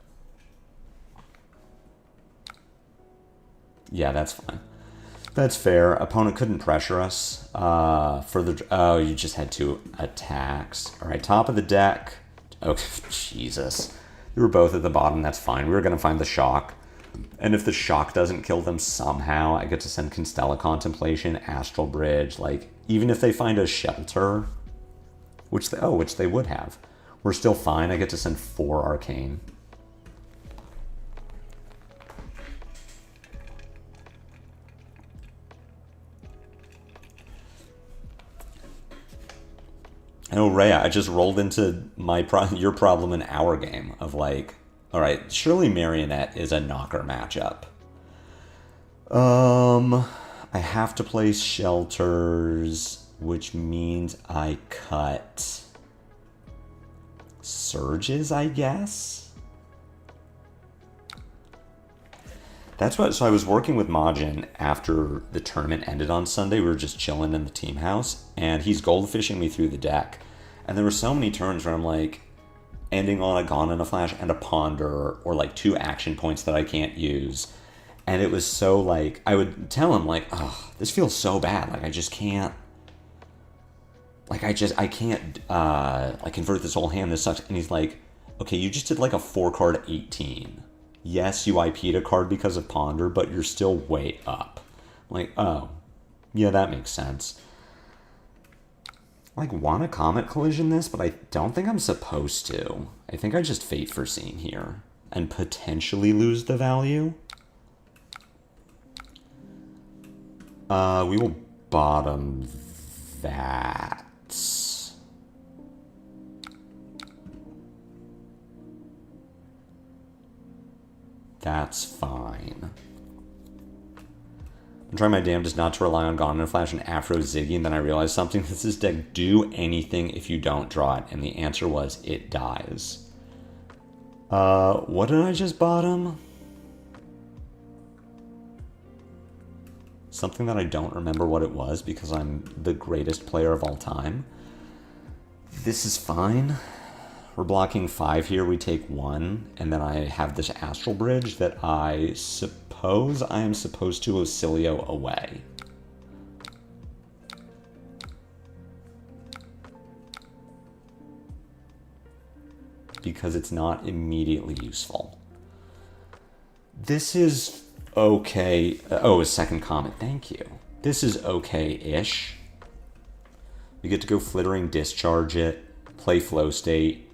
Yeah, that's fine. That's fair. Opponent couldn't pressure us. Oh, you just had 2 attacks. All right, top of the deck. Oh, Jesus. You were both at the bottom. That's fine. We were going to find the shock. And if the shock doesn't kill them somehow, I get to send Constella Contemplation, Astral Bridge. Like, even if they find a shelter, which they would have. We're still fine. I get to send 4 Arcane. Oh, Rhea, I just rolled into your problem in our game of like, all right, surely Marionette is a knocker matchup. I have to place shelters, which means I cut surges, I guess. That's what, so I was working with Majin after the tournament ended on Sunday. We were just chilling in the team house, and he's goldfishing me through the deck. And there were so many turns where I'm like, ending on a Gone in a Flash and a Ponder, or like 2 action points that I can't use. And it was so like, I would tell him like, oh, this feels so bad. Like I just can't, like I can't like convert this whole hand. This sucks. And he's like, okay, you just did like a 4-card 18. Yes, you IP'd a card because of Ponder, but you're still way up. I'm like, oh, yeah, that makes sense. I like want to Comet Collision this, but I don't think I'm supposed to. I think I just Fate Foreseeing here and potentially lose the value. We will bottom that. That's fine. I'm trying my damnedest not to rely on Gone in a Flash and Afro Ziggy, and then I realized something. Does this deck do anything if you don't draw it? And the answer was, it dies. What did I just bottom? Something that I don't remember what it was because I'm the greatest player of all time. This is fine. We're blocking 5 here, we take 1, and then I have this Astral Bridge that I suppose I am supposed to Oscilio away. Because it's not immediately useful. This is okay. Oh, a second Comet, thank you. This is okay-ish. We get to go Flittering Discharge it, play Flow State,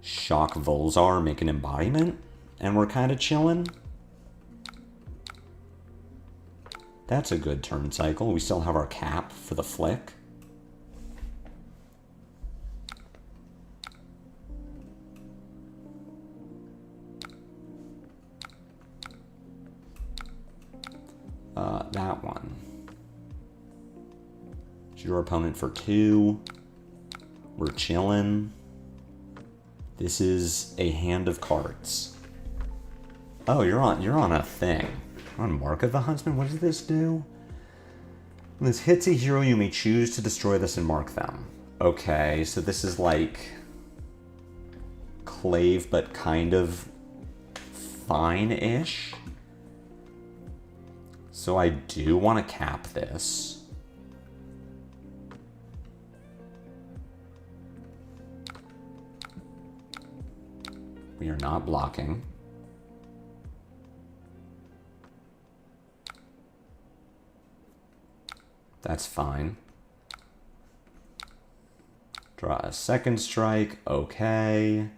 Shock Volzar, make an Embodiment, and we're kind of chilling. That's a good turn cycle. We still have our cap for the flick. That one. Your opponent for 2. We're chilling. This is a hand of cards. Oh, you're on a thing. You're on Mark of the Huntsman. What does this do? When this hits a hero, you may choose to destroy this and mark them. Okay, so this is like Clave, but kind of fine-ish. So I do want to cap this. We are not blocking. That's fine. Draw a second strike. Okay.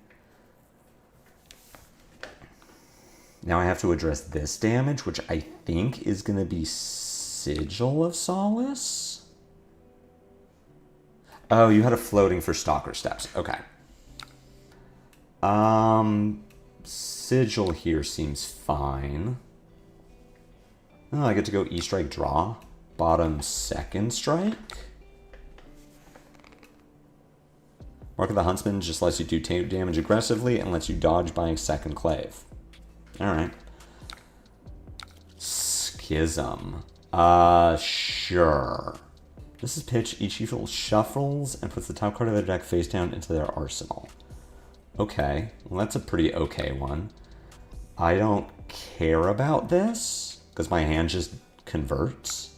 Now I have to address this damage, which I think is going to be Sigil of Solace. Oh, you had a floating for Stalker Steps. Okay. Sigil here seems fine. Oh, I get to go E-Strike draw. Bottom second strike. Mark of the Huntsman just lets you do damage aggressively and lets you dodge buying second clave. Alright. Schism. Sure. This is pitch. Each usual shuffles and puts the top card of their deck face down into their arsenal. Okay. Well, that's a pretty okay one. I don't care about this because my hand just converts.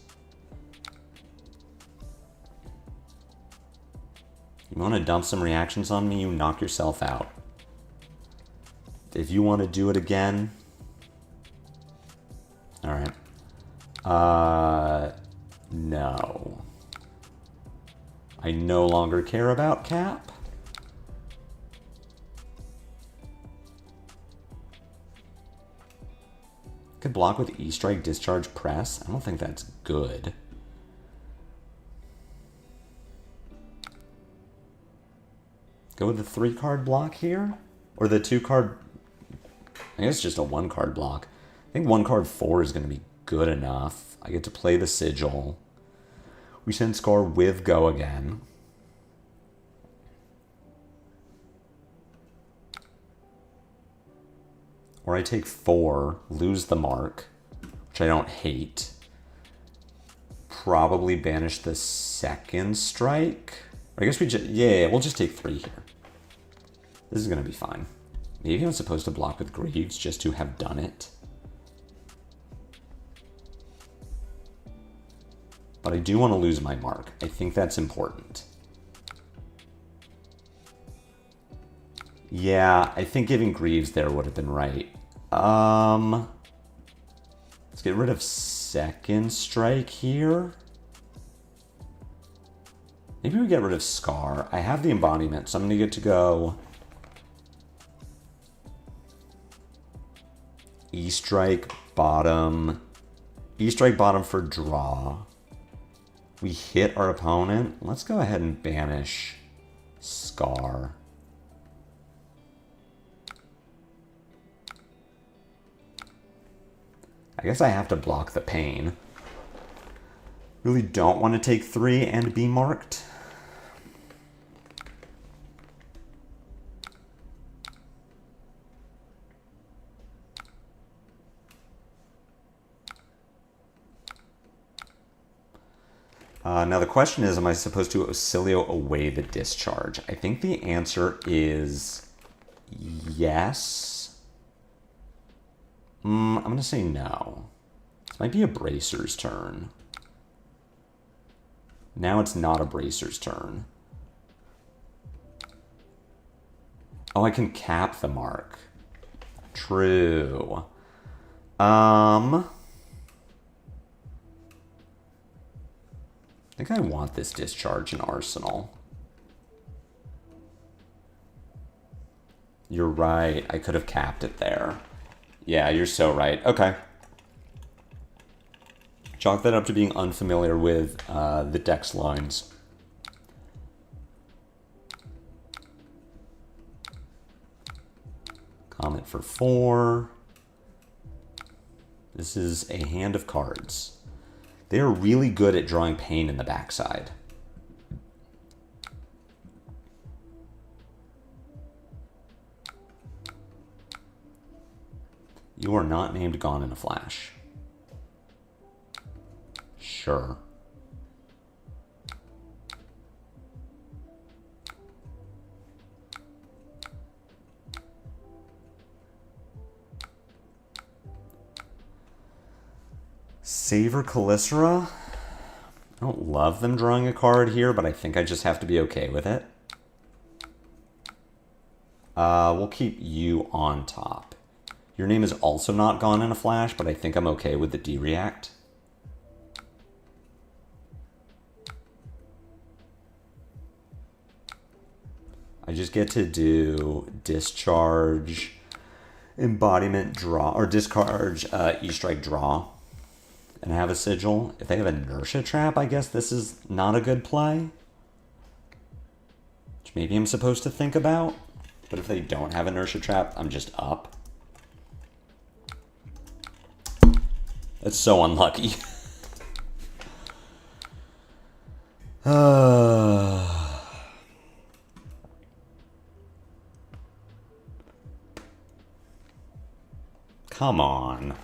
You want to dump some reactions on me, you knock yourself out. If you want to do it again... Alright. No. I no longer care about cap. Could block with E-Strike, Discharge, Press. I don't think that's good. Go with the 3-card block here? Or the 2-card... I guess just a 1-card block. I think 1-card 4 is going to be good enough. I get to play the Sigil. We send score with Go again. Or I take 4, lose the mark, which I don't hate. Probably banish the second strike. Or I guess we just... Yeah, we'll just take 3 here. This is going to be fine. Maybe I'm supposed to block with Greaves just to have done it. But I do want to lose my mark. I think that's important. Yeah, I think giving Greaves there would have been right. Let's get rid of second strike here. Maybe we get rid of Scar. I have the embodiment, so I'm going to get to go... E-Strike bottom. E-Strike bottom for draw. We hit our opponent. Let's go ahead and banish Scar. I guess I have to block the pain. Really don't want to take 3 and be marked. Now the question is, am I supposed to Oscilio away the discharge? I think the answer is yes. I'm going to say no. This might be a Bracer's turn. Now it's not a Bracer's turn. Oh, I can cap the mark. True. I think I want this discharge in Arsenal. You're right. I could have capped it there. Yeah, you're so right. Okay. Chalk that up to being unfamiliar with the dex lines. Comment for 4. This is a hand of cards. They are really good at drawing pain in the backside. You are not named Gone in a Flash. Sure. Savor Calicera. I don't love them drawing a card here, but I think I just have to be okay with it. We'll keep you on top. Your name is also not gone in a flash, but I think I'm okay with the D-React. I just get to do discharge, embodiment, draw, or discharge, E-Strike, draw, and have a sigil. If they have inertia trap, I guess this is not a good play, which maybe I'm supposed to think about. But if they don't have inertia trap, I'm just up. That's so unlucky. Come on.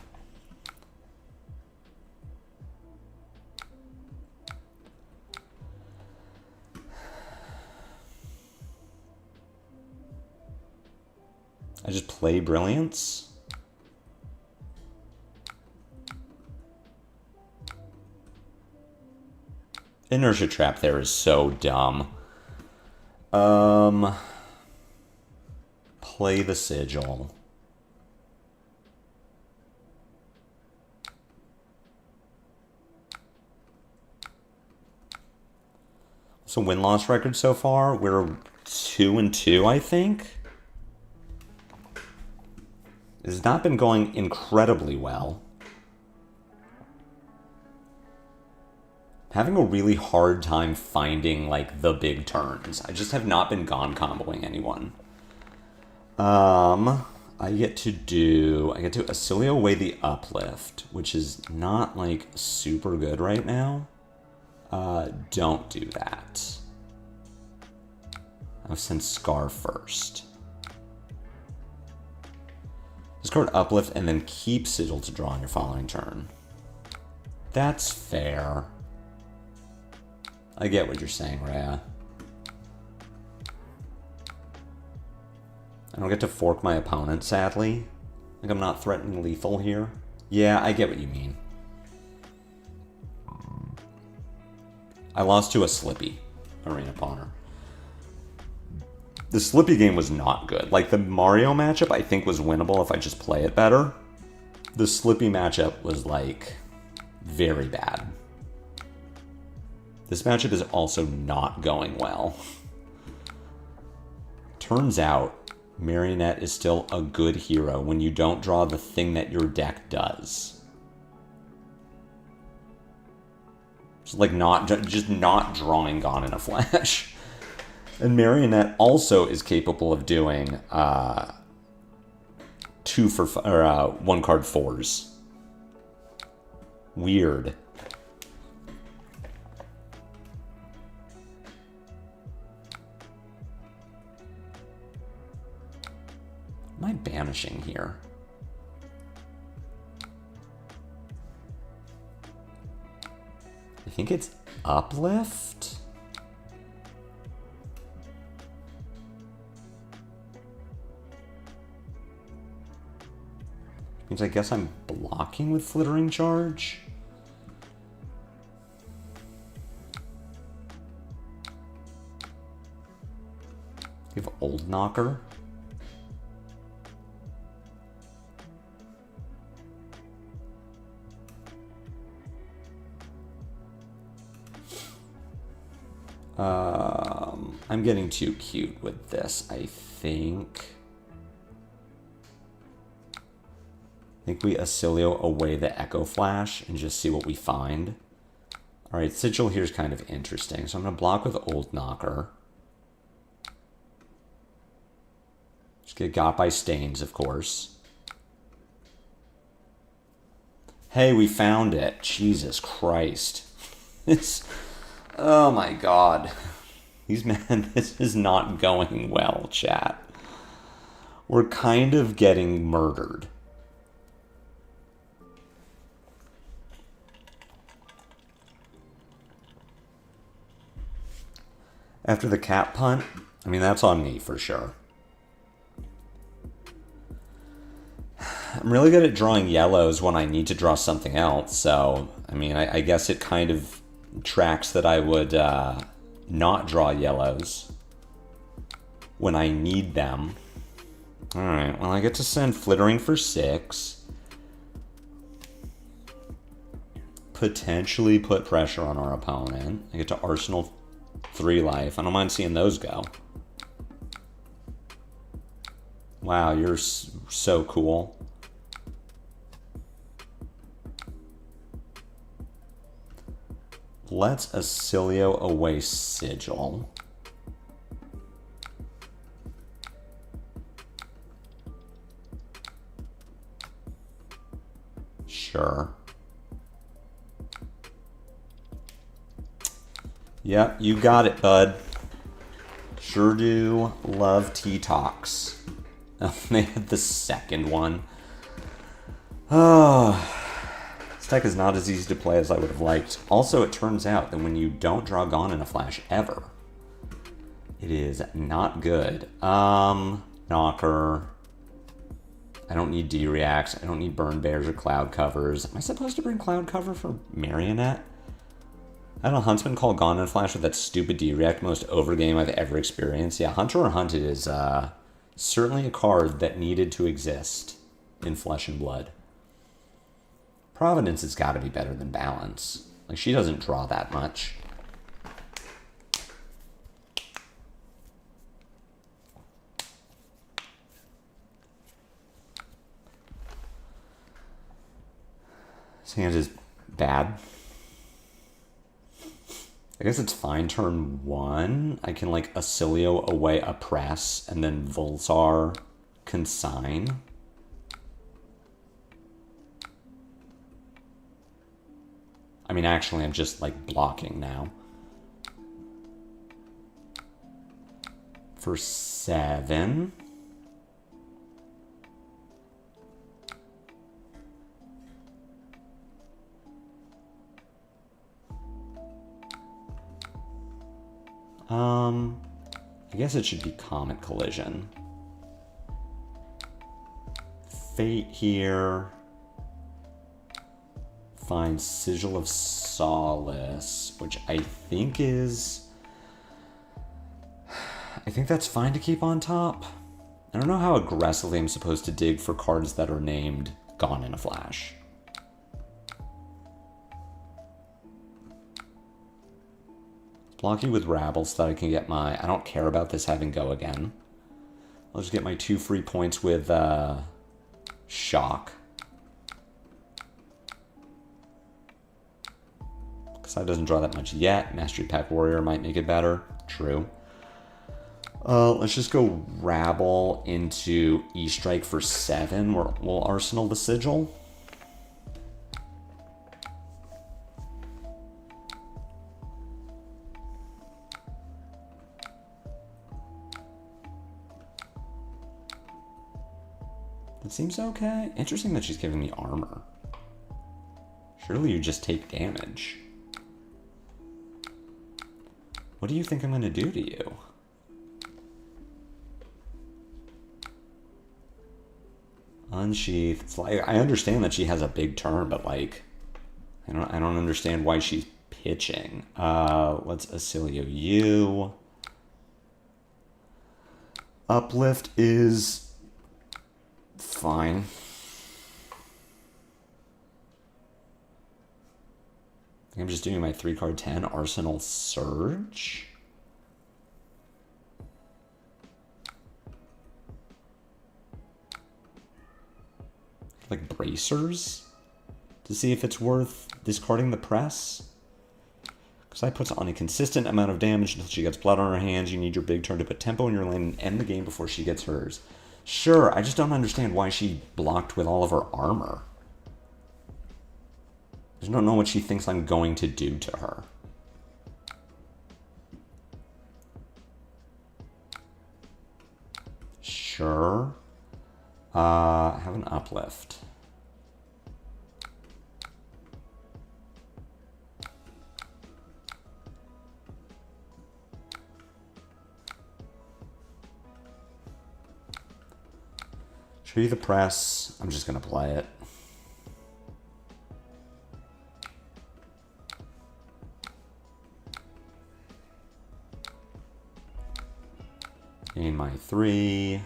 I just play Brilliance. Inertia trap there is so dumb. Play the sigil. So win-loss record so far, we're 2-2, I think. It has not been going incredibly well. Having a really hard time finding, like, the big turns. I just have not been comboing anyone. I get to Oscilio away the uplift, which is not, like, super good right now. Don't do that. I'll send Scar first. Discard uplift and then keep sigil to draw on your following turn. That's fair. I get what you're saying, Rhea. I don't get to fork my opponent, sadly. Like, I'm not threatening lethal here. Yeah, I get what you mean. I lost to a Slippy Arena Pawner. The Slippy game was not good. Like, the Mario matchup, I think, was winnable if I just play it better. The Slippy matchup was, like, very bad. This matchup is also not going well. Turns out, Marionette is still a good hero when you don't draw the thing that your deck does. Just like just not drawing Gone in a Flash. And Marionette also is capable of doing 1 card 4s. Weird. Am I banishing here? I think it's uplift. Means I guess I'm blocking with Flittering Charge. We have Old Knocker. I'm getting too cute with this, I think. I think we Oscilio away the Echo Flash and just see what we find. Alright, Sigil here is kind of interesting. So I'm going to block with Old Knocker. Just get got by Stains, of course. Hey, we found it. Jesus Christ. Oh my god. This is not going well, chat. We're kind of getting murdered. After the cat punt, I mean, that's on me for sure. I'm really good at drawing yellows when I need to draw something else, so, I mean, I guess it kind of tracks that I would not draw yellows when I need them. Alright, well, I get to send Flittering for 6. Potentially put pressure on our opponent. I get to Arsenal 3 life. I don't mind seeing those go. Wow, you're so cool. Let's Oscilio away Sigil. Sure. Yep, you got it, bud. Sure do love T-Talks. They had the second one. Oh, this deck is not as easy to play as I would have liked. Also, it turns out that when you don't draw Gone in a Flash ever, it is not good. Knocker. I don't need D-Reacts. I don't need Burn Bears or Cloud Covers. Am I supposed to bring Cloud Cover for Marionette? I had a Huntsman call Gone in a Flash with that stupid D-React most overgame I've ever experienced. Yeah, Hunter or Hunted is certainly a card that needed to exist in Flesh and Blood. Providence has got to be better than Balance. Like, she doesn't draw that much. This hand is bad. I guess it's fine turn 1. I can, like, Oscilio away Oppress and then Volsar Consign. I mean, actually, I'm just, like, blocking now. For 7. I guess it should be Comet Collision. Fate here. Find Sigil of Solace, which I think is... I think that's fine to keep on top. I don't know how aggressively I'm supposed to dig for cards that are named Gone in a Flash. Block you with Rabble so that I can get my... I don't care about this having go again. I'll just get my 2 free points with Shock. Kassai doesn't draw that much yet. Mastery Pack Warrior might make it better. True. Let's just go Rabble into E-Strike for 7. We'll Arsenal the Sigil. It seems okay. Interesting that she's giving me armor. Surely you just take damage. What do you think I'm going to do to you? Unsheath. It's like, I understand that she has a big turn, but like, I don't understand why she's pitching. Let's Oscilio you. Uplift is fine. I think I'm just doing my 3-card 10 Arsenal Surge. Like bracers to see if it's worth discarding the press. Because I puts on a consistent amount of damage until she gets blood on her hands. You need your big turn to put tempo in your lane and end the game before she gets hers. Sure, I just don't understand why she blocked with all of her armor. I just don't know what she thinks I'm going to do to her. Sure. Have an uplift. Tree the press. I'm just going to play it. Gain my 3.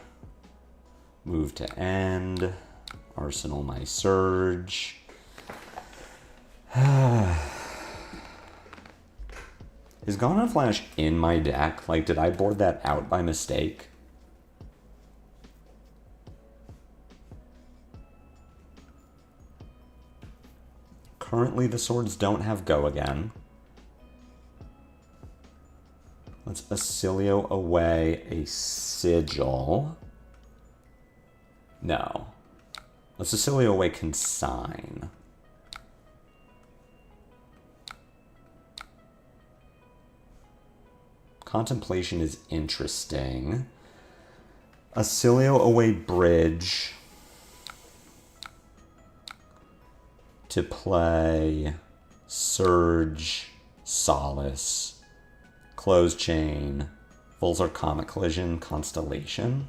Move to end. Arsenal my Surge. Is Gone on Flash in my deck? Like, did I board that out by mistake? Currently, the swords don't have Go again. Let's Oscilio away a Sigil. No. Let's Oscilio away Consign. Contemplation is interesting. Oscilio away Bridge to play Surge, Solace, Close Chain, Volzar Comet Collision, Constellation.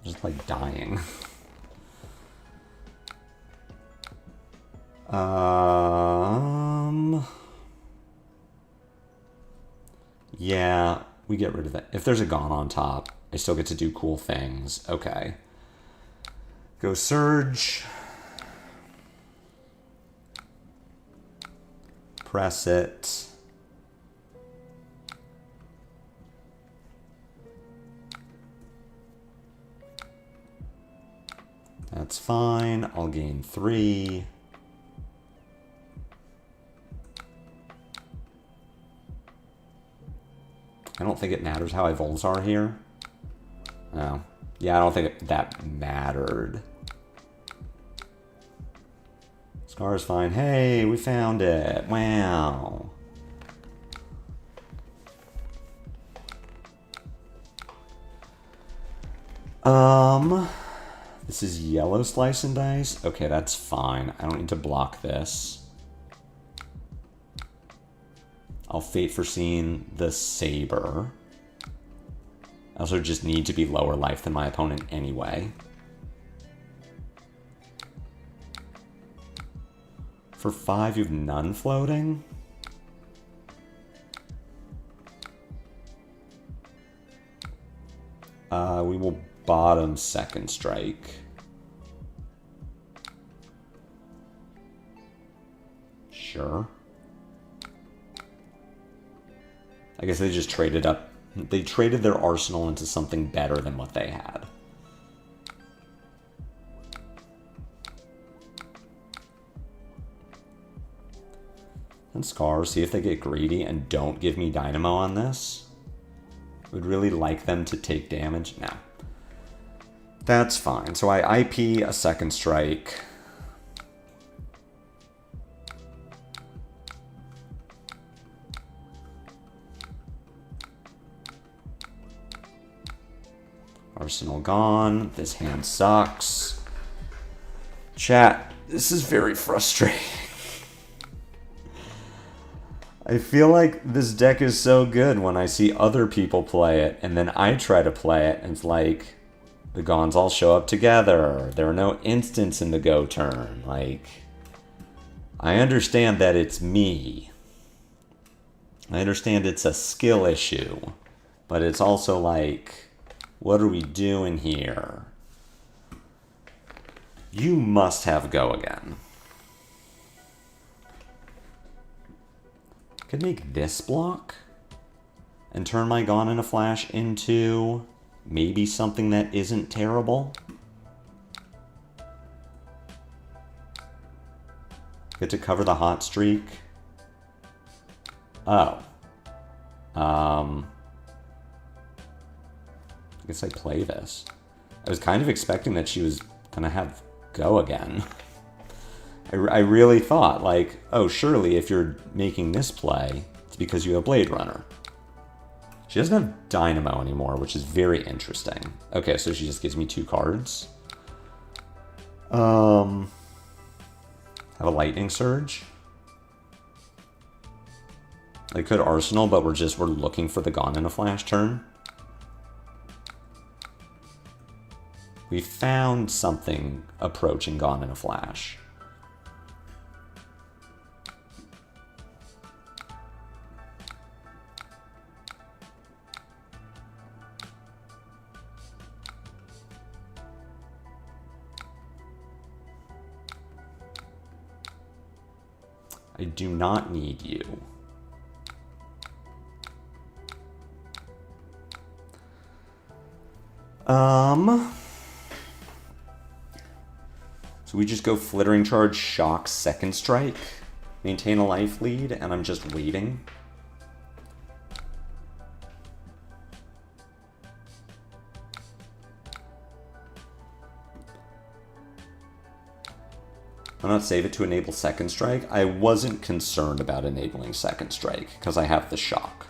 Just like dying. Yeah, we get rid of that. If there's a Gone on top, I still get to do cool things. Okay. Go Surge. Press it. That's fine. I'll gain 3. I don't think it matters how I Volzar here. No. Yeah, I don't think that mattered. Scar's fine. Hey, we found it. Wow. This is yellow slice and dice. Okay, that's fine. I don't need to block this. I'll Fate Foreseen the Saber. I also just need to be lower life than my opponent anyway. For 5, you have none floating. We will bottom Second Strike. Sure. I guess they just traded up. They traded their arsenal into something better than what they had. And Scar, see if they get greedy and don't give me Dynamo on this. Would really like them to take damage. No. That's fine. So I IP a Second Strike. Arsenal gone. This hand sucks. Chat, this is very frustrating. I feel like this deck is so good when I see other people play it, and then I try to play it, and it's like, the Gons all show up together. There are no instants in the go turn. Like, I understand that it's me. I understand it's a skill issue. But it's also like, what are we doing here? You must have go again. Could make this block and turn my Gone in a Flash into maybe something that isn't terrible. Get to cover the hot streak. Oh. I guess I play this. I was kind of expecting that she was gonna have go again. I really thought, like, oh, surely if you're making this play, it's because you have Blade Runner. She doesn't have Dynamo anymore, which is very interesting. Okay, so she just gives me 2 cards. Have a Lightning Surge. I could Arsenal, but we're looking for the Gone in a Flash turn. We found something approaching Gone in a Flash. I do not need you. So we just go Flittering Charge, Shock, Second Strike, maintain a life lead, and I'm just waiting. Why not save it to enable Second Strike? I wasn't concerned about enabling Second Strike, because I have the Shock.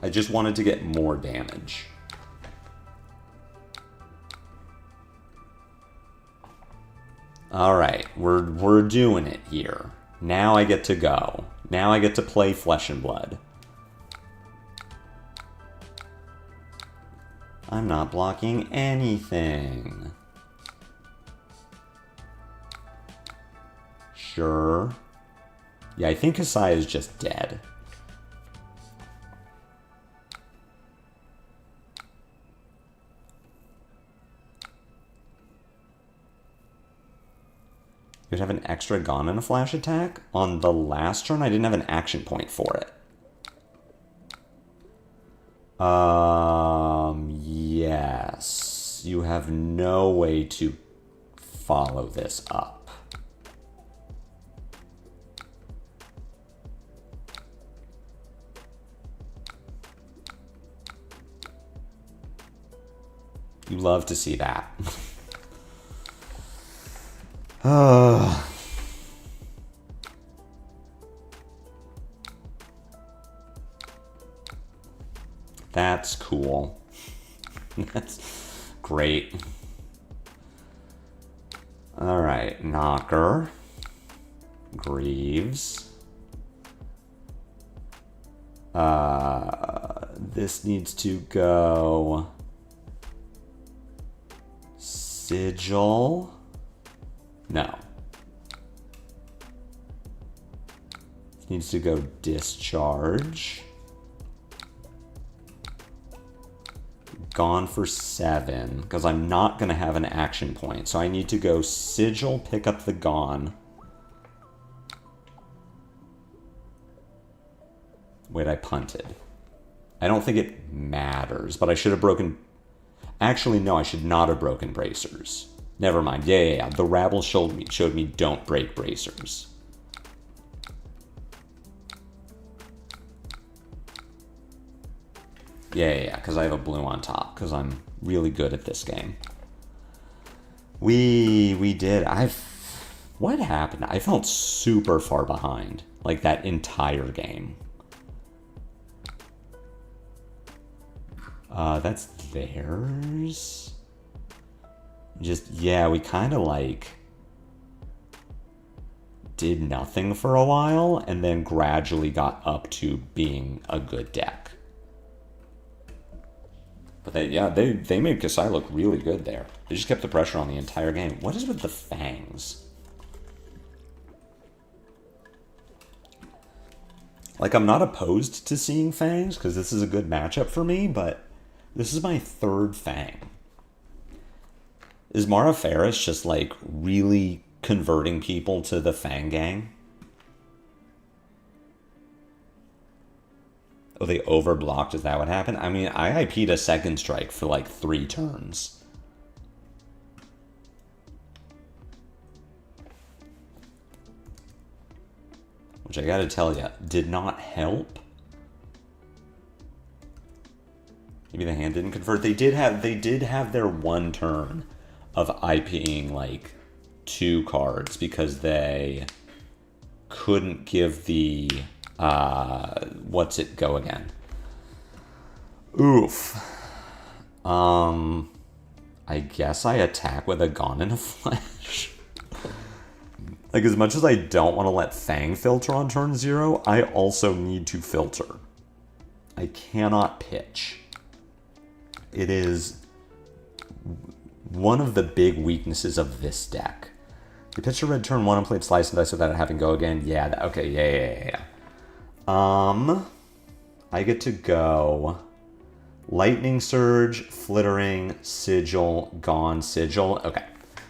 I just wanted to get more damage. Alright, we're doing it here. Now I get to go. Now I get to play Flesh and Blood. I'm not blocking anything. Sure. Yeah, I think Kassai is just dead. You'd have an extra Gone in a Flash attack? On the last turn, I didn't have an action point for it. Yes. You have no way to follow this up. You love to see that. That's cool. That's great. Alright, Knocker. Greaves. This needs to go... Sigil. No. This needs to go Discharge. Gone for 7, because I'm not going to have an action point. So I need to go Sigil, pick up the Gone. Wait, I punted. I don't think it matters, but I should have broken... Actually, no, I should not have broken Bracers. Never mind. Yeah. The Rabble showed me don't break Bracers. Yeah, because I have a blue on top, because I'm really good at this game. We did. What happened? I felt super far behind, like that entire game. That's theirs. Just, yeah, we kind of like did nothing for a while and then gradually got up to being a good deck. But they made Kassai look really good there. They just kept the pressure on the entire game. What is with the Fangs? Like, I'm not opposed to seeing Fangs because this is a good matchup for me, but this is my 3rd Fang. Is Mara Ferris just, like, really converting people to the Fang gang? Oh, they overblocked? Is that what happened? I mean, I IP'd a Second Strike for, like, 3 turns. Which I gotta tell you, did not help. Maybe the hand didn't convert. They did have their 1 turn of IPing like 2 cards because they couldn't give the What's it go again? Oof. I guess I attack with a Gone in a Flash. Like, as much as I don't want to let Fang filter on turn 0, I also need to filter. I cannot pitch. It is one of the big weaknesses of this deck. You pitched a red turn 1 and played Slice and Dice without it having go again. Yeah, okay, yeah. I get to go Lightning Surge, Flittering, Sigil, Gone, Sigil. Okay.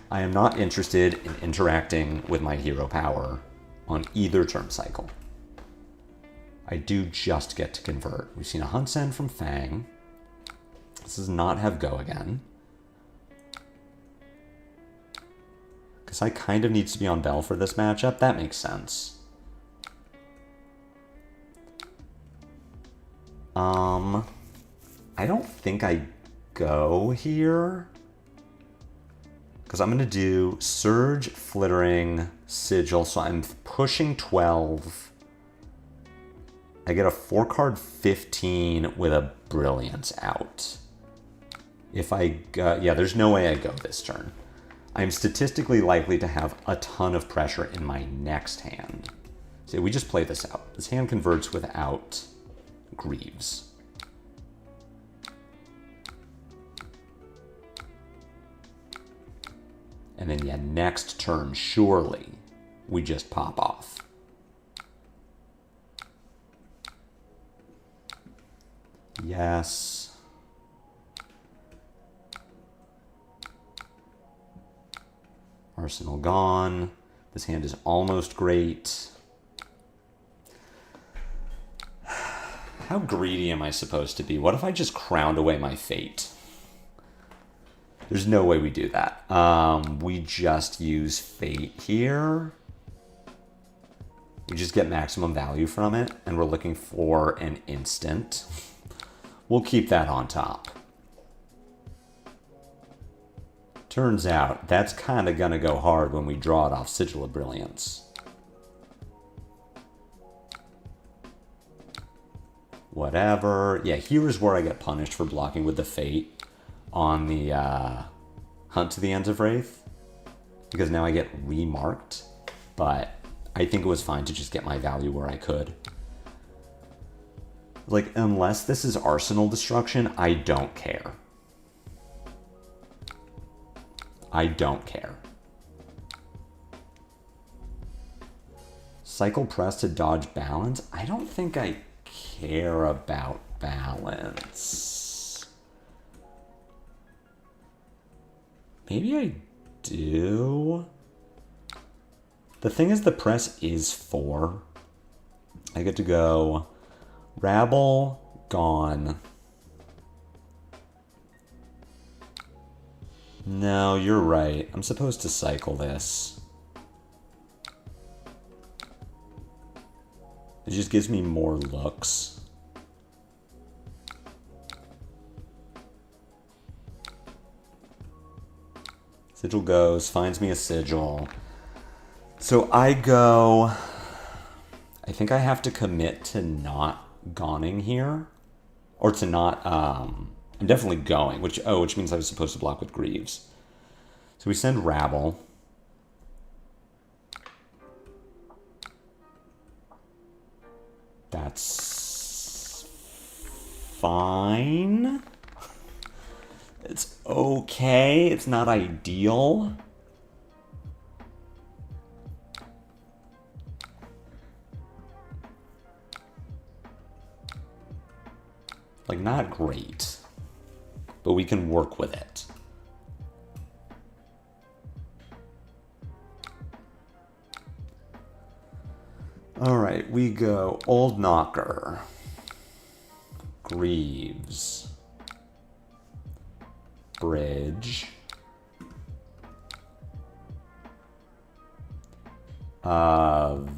I am not interested in interacting with my hero power on either turn cycle. I do just get to convert. We've seen a Hunt Send from Fang. This does not have go again. Kassai kind of needs to be on Bell for this matchup. That makes sense. I don't think I go here. Because I'm going to do Surge, Flittering, Sigil. So I'm pushing 12. I get a 4-card 15 with a Brilliance out. If I go... Yeah, there's no way I go this turn. I'm statistically likely to have a ton of pressure in my next hand. So we just play this out. This hand converts without Greaves. And then, yeah, next turn, surely, we just pop off. Yes. Arsenal gone. This hand is almost great. How greedy am I supposed to be? What if I just crowned away my fate? There's no way we do that. We just use fate here. We just get maximum value from it, and we're looking for an instant. We'll keep that on top. Turns out, that's kind of going to go hard when we draw it off Sigil of Brilliance. Whatever. Yeah, here's where I get punished for blocking with the Fate on the Hunt to the Ends of Wraith. Because now I get remarked. But I think it was fine to just get my value where I could. Like, unless this is Arsenal Destruction, I don't care. I don't care. Cycle Press to dodge balance? I don't think I care about balance. Maybe I do. The thing is, the press is 4. I get to go Rabble, gone. No, you're right. I'm supposed to cycle this. It just gives me more looks. Sigil goes, finds me a Sigil. So I go... I think I have to commit to not goning here. Or to not... I'm definitely going, which means I was supposed to block with Greaves. So we send Rabble. That's fine. It's okay. It's not ideal. Like, not great. But we can work with it. All right, we go Old Knocker, Greaves, Bridge, Volzar,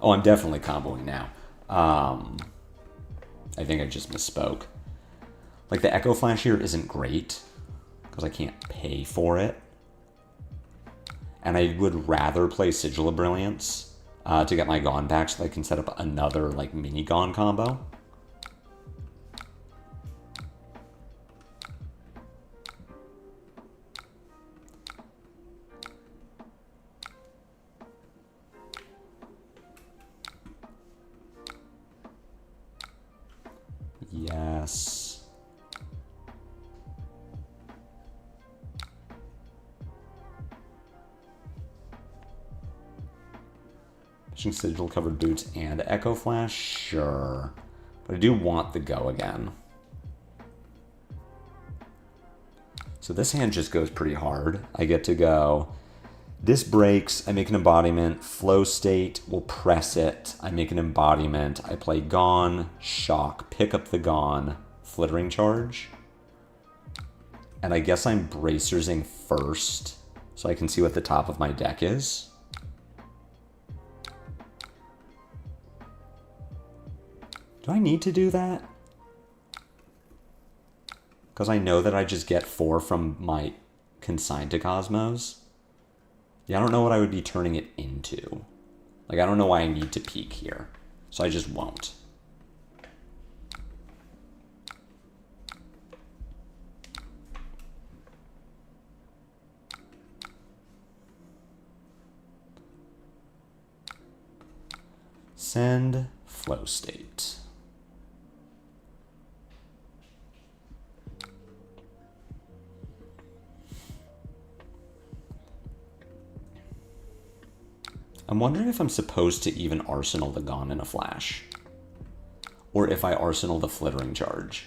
oh, I'm definitely comboing now. I think I just misspoke. Like, the Echo Flash here isn't great, because I can't pay for it. And I would rather play Sigil of Brilliance to get my Gone back so I can set up another, like, mini Gone combo. Yes. Sigil covered boots and Echo Flash? Sure. But I do want the go again. So this hand just goes pretty hard. I get to go, this breaks, I make an embodiment, flow state, will press it, I make an embodiment, I play Gone, shock, pick up the Gone, flittering charge. And I guess I'm bracersing first, so I can see what the top of my deck is. Do I need to do that? Because I know that I just get 4 from my Consign to Cosmos. Yeah, I don't know what I would be turning it into. Like, I don't know why I need to peek here. So I just won't. Send flow state. I'm wondering if I'm supposed to even Arsenal the Gone in a flash. Or if I Arsenal the Flittering Charge.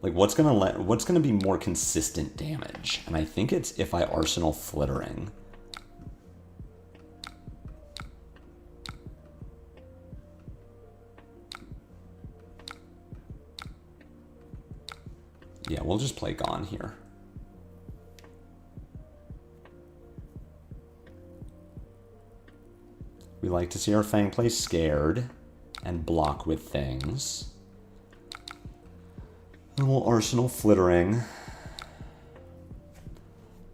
Like, what's gonna be more consistent damage? And I think it's if I Arsenal Flittering. Yeah, we'll just play Gone here. We like to see our Fang play scared and block with things. And we'll Arsenal Flittering.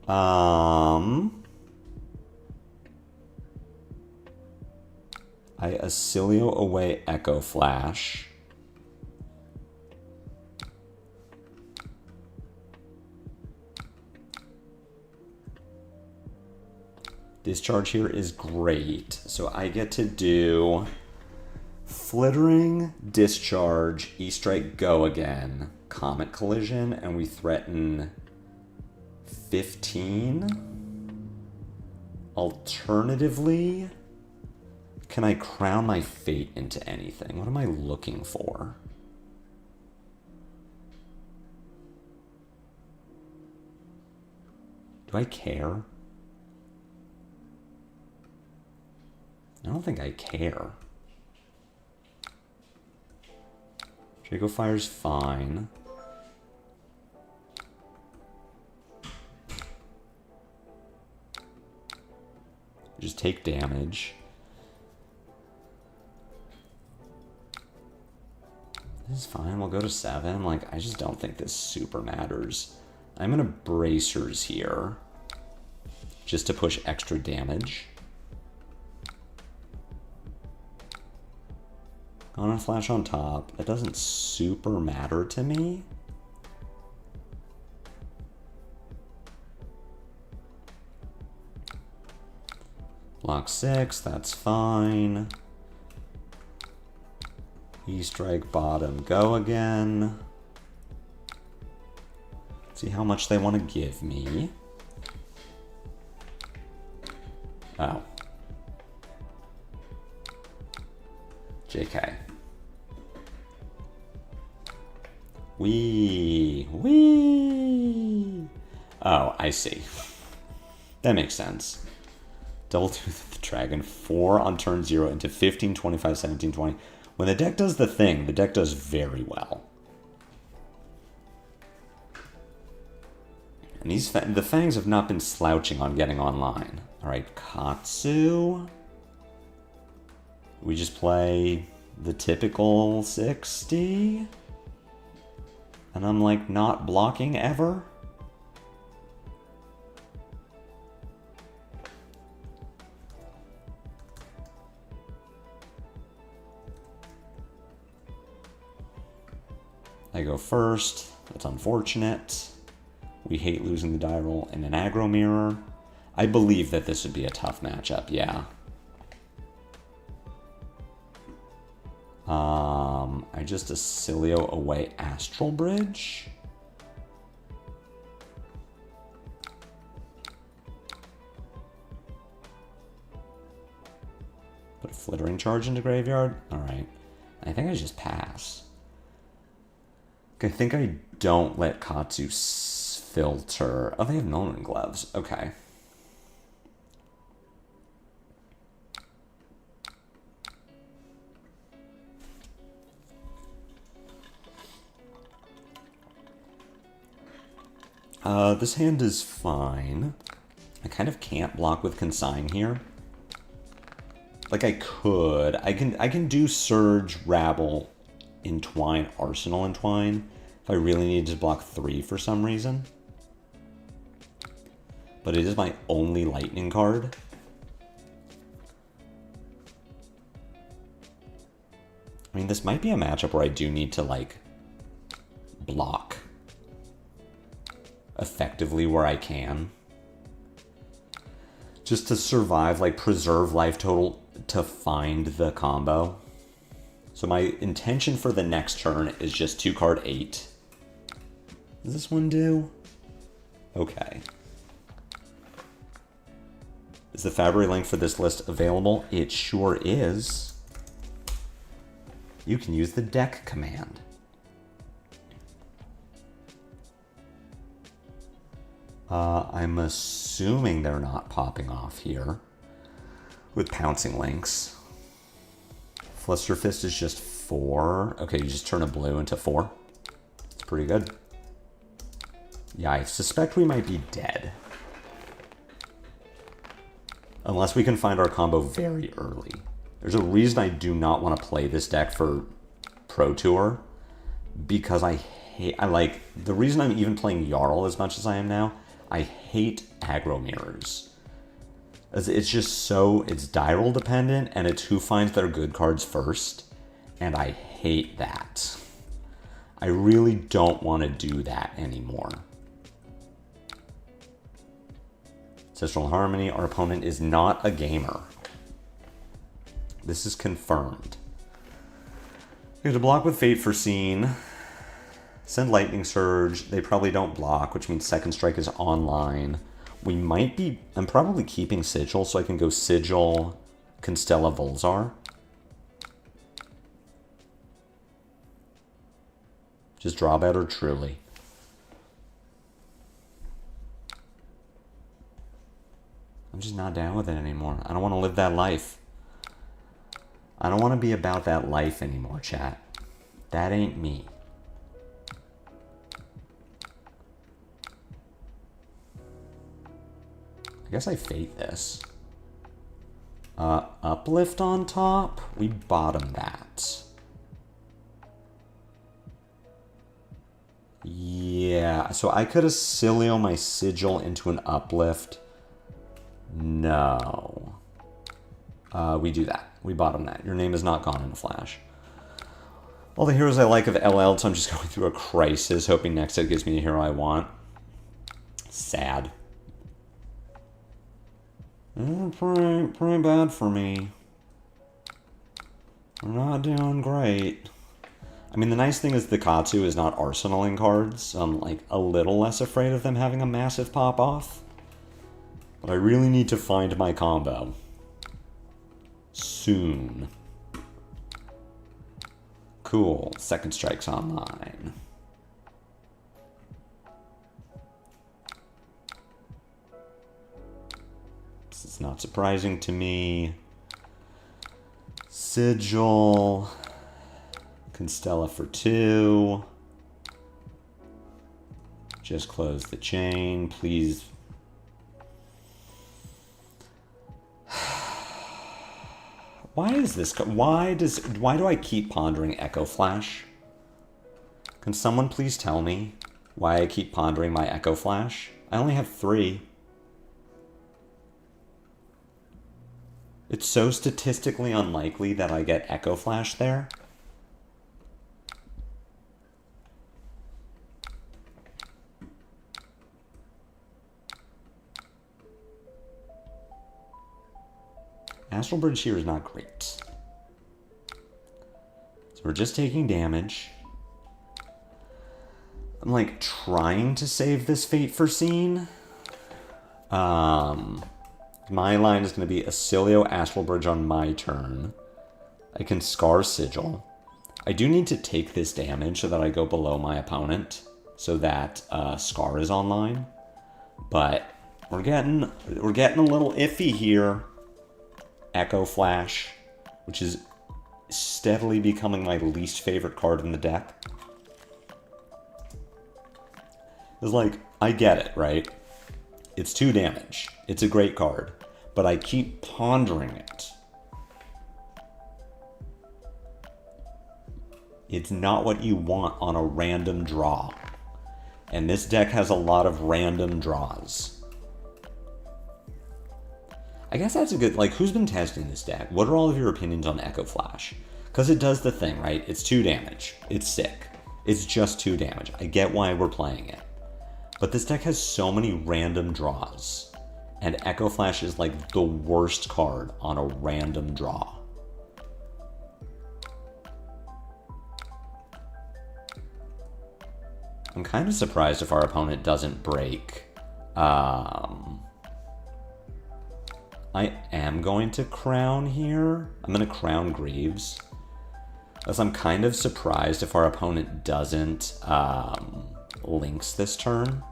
I Oscilio away Echo Flash. Discharge here is great. So I get to do Flittering, Discharge, E-Strike, Go again, Comet Collision, and we threaten 15. Alternatively, can I crown my fate into anything? What am I looking for? Do I care? I don't think I care. Draco Fire's fine. Just take damage. This is fine. We'll go to 7. Like, I just don't think this super matters. I'm gonna bracers here just to push extra damage. On a flash on top. That doesn't super matter to me. Block 6, that's fine. E-strike bottom, go again. See how much they want to give me. Oh. JK. Wee. Oh, I see. That makes sense. Double Tooth the Dragon, 4 on turn 0 into 15, 25, 17, 20. When the deck does the thing, the deck does very well. And the Fangs have not been slouching on getting online. Alright, Katsu. We just play the typical 60. And I'm like not blocking ever. I go first. That's unfortunate. We hate losing the die roll in an aggro mirror. I believe that this would be a tough matchup, yeah. I just Oscilio away Astral Bridge. Put a Flittering Charge into graveyard. Alright. I think I just pass. I think I don't let Katsu filter. Oh, they have Milner Gloves. Okay. This hand is fine. I kind of can't block with Consign here. Like I could. I can do Surge, Rabble, Entwine, Arsenal Entwine if I really need to block 3 for some reason. But it is my only lightning card. I mean, this might be a matchup where I do need to, like, block effectively where I can. Just to survive, like, preserve life total to find the combo. So my intention for the next turn is just 2-card 8. Does this one do? Okay. Is the Fabry link for this list available? It sure is. You can use the deck command. I'm assuming they're not popping off here with pouncing links. Flusterfist is just 4. Okay, you just turn a blue into 4. It's pretty good. Yeah, I suspect we might be dead. Unless we can find our combo very early. There's a reason I do not want to play this deck for Pro Tour. Because I like, the reason I'm even playing Jarl as much as I am now, I hate aggro mirrors. It's just so, it's die roll dependent, and it's who finds their good cards first. And I hate that. I really don't want to do that anymore. Ancestral Harmony, our opponent is not a gamer. This is confirmed. We have to block with Fate Foreseen. Send Lightning Surge. They probably don't block, which means Second Strike is online. We might be... I'm probably keeping Sigil, so I can go Sigil, Constella, Volzar. Just draw better, truly. I'm just not down with it anymore. I don't want to live that life. I don't want to be about that life anymore, chat. That ain't me. I guess I fate this. Uplift on top? We bottom that. Yeah, so I could Oscilio my Sigil into an Uplift. No. We do that. We bottom that. Your name is not gone in a flash. All the heroes I like have LL'd, so I'm just going through a crisis, hoping next set gives me a hero I want. Sad. Pretty bad for me. We're not doing great. I mean, the nice thing is the Katsu is not arsenaling cards, so I'm like a little less afraid of them having a massive pop-off. But I really need to find my combo. Soon. Cool. Second Strike's online. This is not surprising to me. Sigil. Constella for 2. Just close the chain, please. Why is this? Why do I keep pondering Echo Flash? Can someone please tell me why I keep pondering my Echo Flash? I only have 3. It's so statistically unlikely that I get Echo Flash there. Astral Bridge here is not great. So we're just taking damage. I'm like trying to save this Fate for Scene. My line is going to be Oscilio Astral Bridge on my turn. I can Scar Sigil. I do need to take this damage so that I go below my opponent, so that Scar is online. But we're getting a little iffy here. Echo Flash, which is steadily becoming my least favorite card in the deck. It's like, I get it, right? It's 2 damage. It's a great card. But I keep pondering it. It's not what you want on a random draw. And this deck has a lot of random draws. I guess that's a good, like, who's been testing this deck? What are all of your opinions on Echo Flash? Because it does the thing, right? It's 2 damage. It's sick. It's just 2 damage. I get why we're playing it. But this deck has so many random draws. And Echo Flash is like the worst card on a random draw. I'm kind of surprised if our opponent doesn't break. I am going to Crown here. I'm going to Crown Greaves. As I'm kind of surprised if our opponent doesn't Lynx this turn.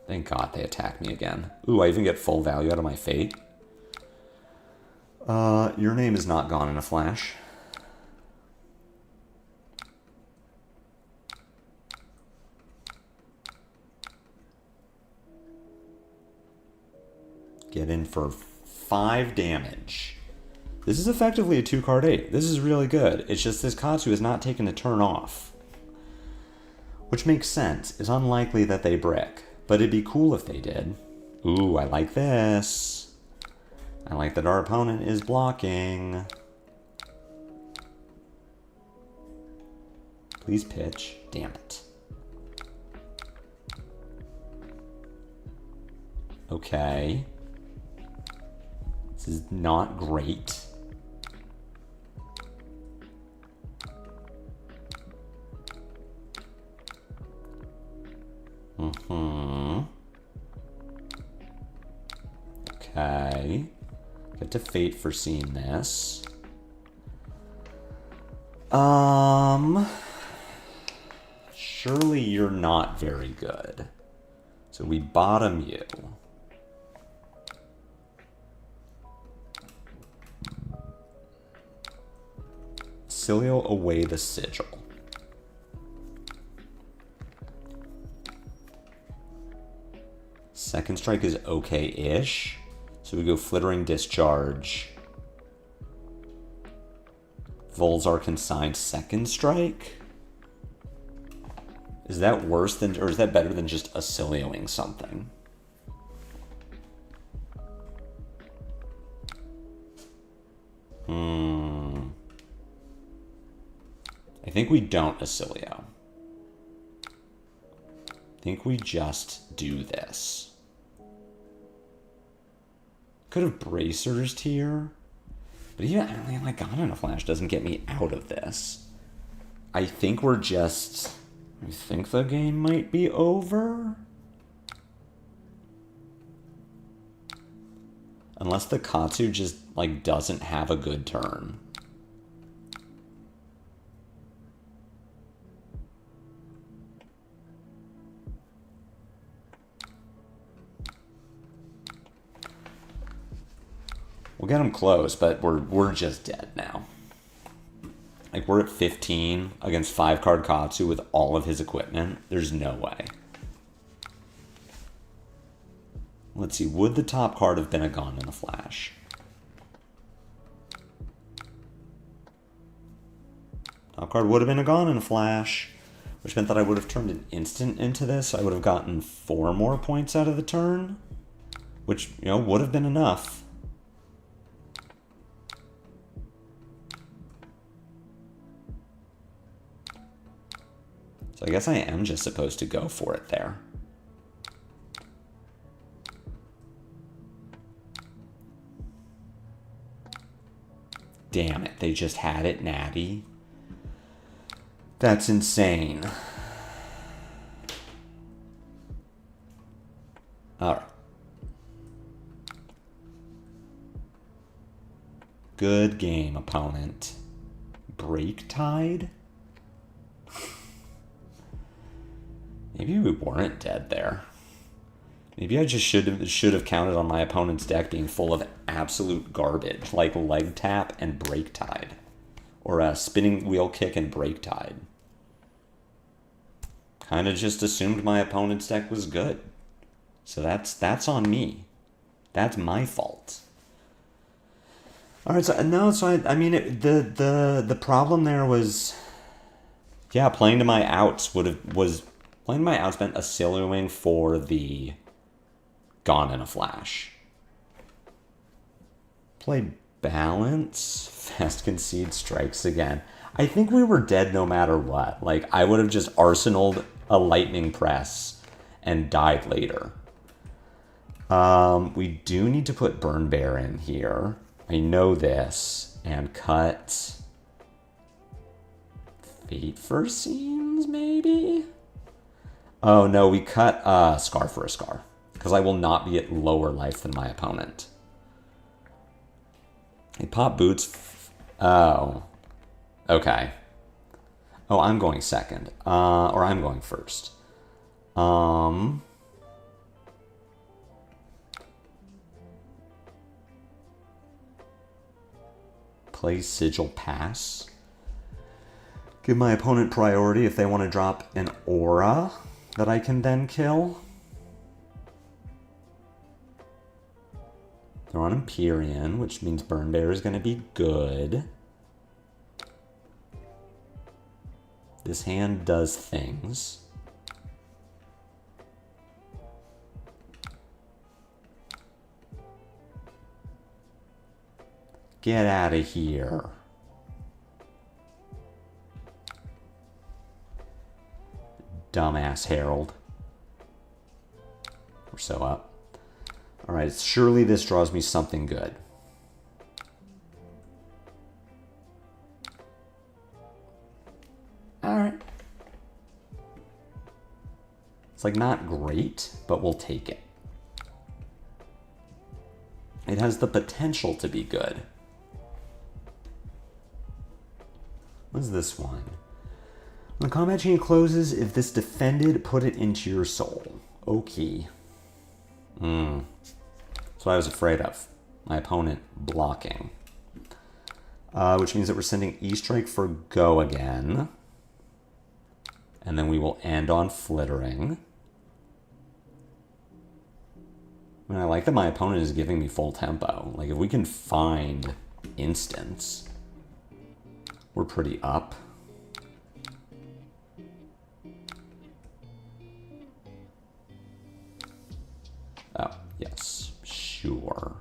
Thank God they attack me again. Ooh, I even get full value out of my Fate. Your name is not gone in a flash. Get in for 5 damage. This is effectively a 2-card 8. This is really good. It's just this Katsu is not taking a turn off. Which makes sense. It's unlikely that they brick. But it'd be cool if they did. Ooh, I like this. I like that our opponent is blocking. Please pitch. Damn it. Okay. This is not great. Okay. Get to Fate for seeing this. Surely you're not very good. So we bottom you. Oscilio away the Sigil. Second strike is okay-ish. So we go Flittering Discharge. Volzar consigned second strike? Is that worse than, or is that better than just Oscilioing something? I think we don't Oscilio. I think we just do this. Could have Bracers here. But even, I mean, like, God in a Flash doesn't get me out of this. I think we're just... I think the game might be over. Unless the Katsu just, like, doesn't have a good turn. We'll get him close, but we're just dead now. Like, we're at 15 against 5-card Katsu with all of his equipment. There's no way. Let's see, would the top card have been a Gone in a Flash? Top card would have been a Gone in a Flash, which meant that I would have turned an instant into this. So I would have gotten 4 more points out of the turn, which, you know, would have been enough. So I guess I am just supposed to go for it there. Damn it, they just had it natty. That's insane. Alright. Good game, opponent. Break Tide? Maybe we weren't dead there. Maybe I just should have counted on my opponent's deck being full of absolute garbage, like Leg Tap and Break Tide. Or a Spinning Wheel Kick and Break Tide. Kind of just assumed my opponent's deck was good. So that's on me. That's my fault. All right, I mean, the problem there was, yeah, playing to my outs playing to my outs meant Oscilioing for the Gone in a Flash. Play Balance, Fast Concede Strikes again. I think we were dead no matter what. Like, I would have just arsenaled a Lightning Press and died later. We do need to put Burn Bear in here. I know this. And cut Fate for Seams, maybe? Oh, no, we cut Scar for a Scar. Because I will not be at lower life than my opponent. He pop Boots. Oh. Okay. Oh, I'm going second. Or I'm going first. Play Sigil Pass. Give my opponent priority if they want to drop an Aura that I can then kill. They're on Empyrean, which means Burn Bear is going to be good. This hand does things. Get out of here. Dumbass Herald. We're so up. Alright, surely this draws me something good. Alright. It's like not great, but we'll take it. It has the potential to be good. What's this one? When the combat chain closes, if this defended, put it into your soul. Okay. That's what I was afraid of. My opponent blocking. Which means that we're sending E-Strike for go again. And then we will end on Flittering. I mean, I like that my opponent is giving me full tempo. Like, if we can find instants, we're pretty up. Oh, yes, sure.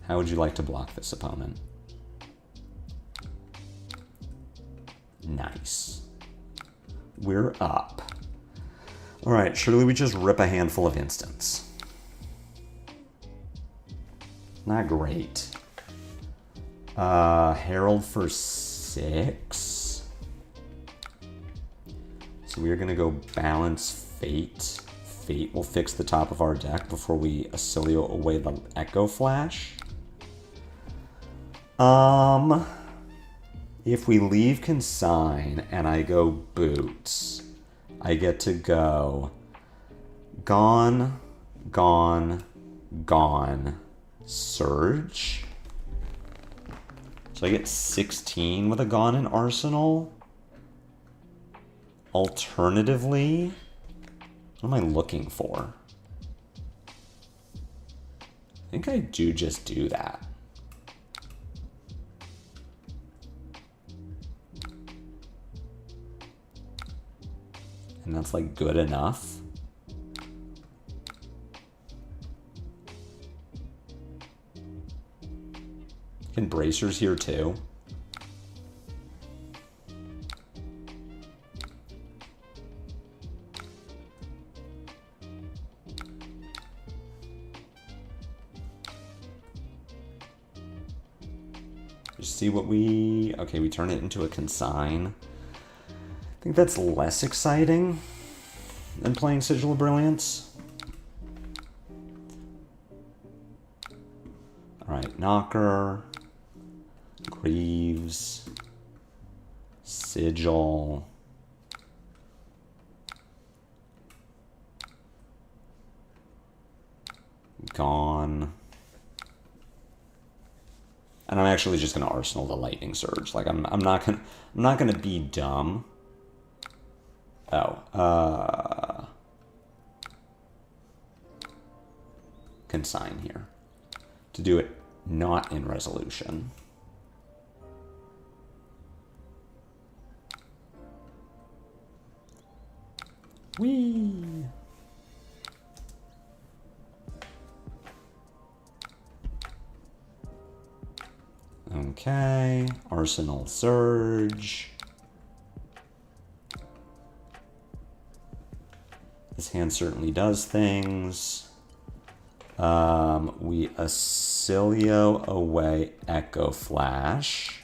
How would you like to block this opponent? Nice. We're up. All right, surely we just rip a handful of instants. Not great. Herald for 6. So we're gonna go balance Fate. Fate will fix the top of our deck before we Oscilio away the Echo Flash. If we leave Consign and I go Boots, I get to go Gone, Gone, Gone, Surge. So I get 16 with a Gone in Arsenal. Alternatively, What am I looking for? I think I do just do that. And that's like good enough. Can bracers here too. Just see what we... Okay, we turn it into a consign. I think that's less exciting than playing Sigil of Brilliance. Alright, Knocker, Greaves, Sigil, Gone. And I'm actually just gonna Arsenal the Lightning Surge. Like I'm not gonna be dumb. Oh, consign here to do it not in resolution. Whee! Okay, Arsenal Surge. This hand certainly does things. We Oscilio away Echo Flash.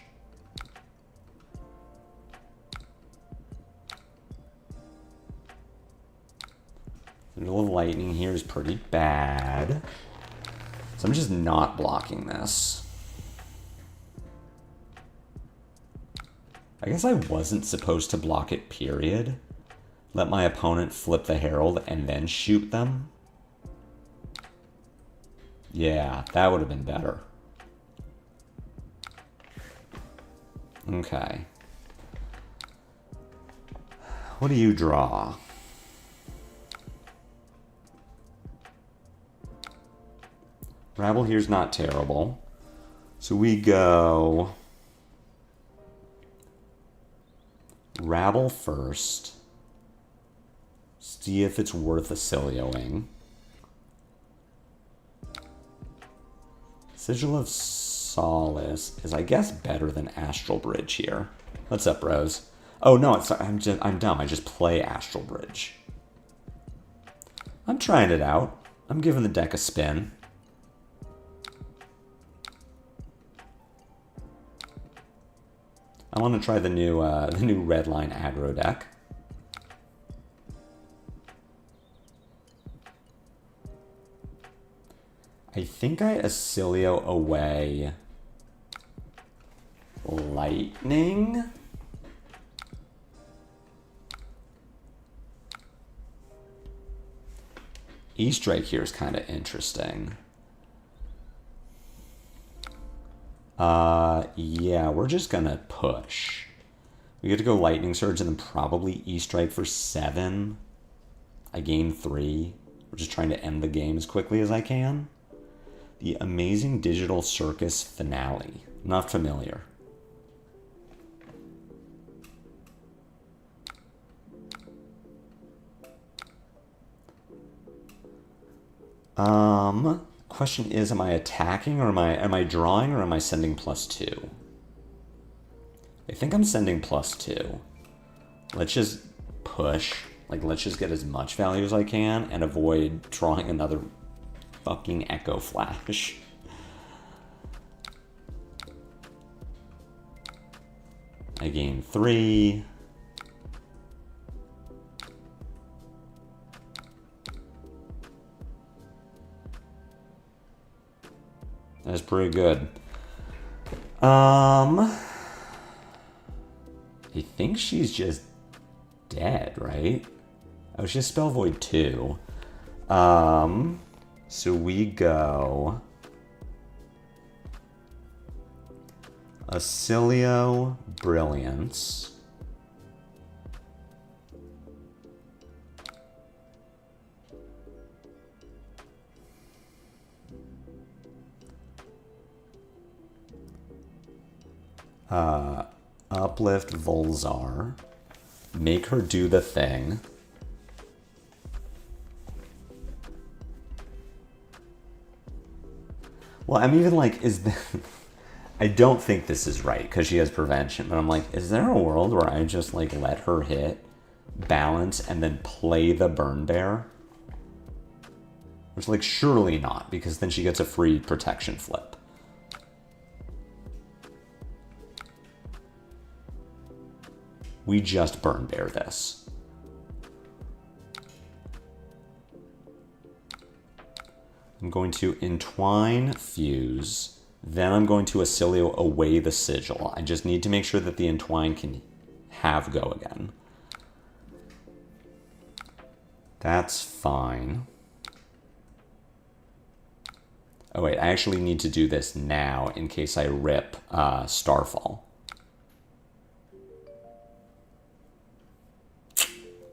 The little lightning here is pretty bad. So I'm just not blocking this. I guess I wasn't supposed to block it, period. Let my opponent flip the Herald and then shoot them. Yeah, that would have been better. Okay. What do you draw? Rabble here's not terrible. So we go... Rabble first. See if it's worth Oscilioing. Sigil of Solace is, I guess, better than Astral Bridge here. What's up, bros? Oh no, I'm dumb. I just play Astral Bridge. I'm trying it out. I'm giving the deck a spin. I want to try the new red line aggro deck. I think I Oscilio away Lightning. E-Strike here is kind of interesting. Yeah, we're just gonna push. We get to go Lightning Surge and then probably E-Strike for 7. I gain 3. We're just trying to end the game as quickly as I can. The Amazing Digital Circus Finale. Not familiar. Question is, am I attacking or am I drawing or am I sending +2? I think I'm sending +2. Let's just push. Like, let's just get as much value as I can and avoid drawing another fucking Echo Flash. I gain 3. That's pretty good. I think she's just dead, right? Oh, she has Spell Void too. So we go Oscilio Brilliance. Uplift Volzar. Make her do the thing. Well, I'm even like, I don't think this is right because she has prevention, but I'm like, is there a world where I just like let her hit, balance, and then play the Burn Bear? Which, like, surely not, because then she gets a free protection flip. We just Burn Bear this. I'm going to Entwine, Fuse. Then I'm going to Oscilio away the Sigil. I just need to make sure that the Entwine can have go again. That's fine. Oh wait, I actually need to do this now in case I rip Starfall.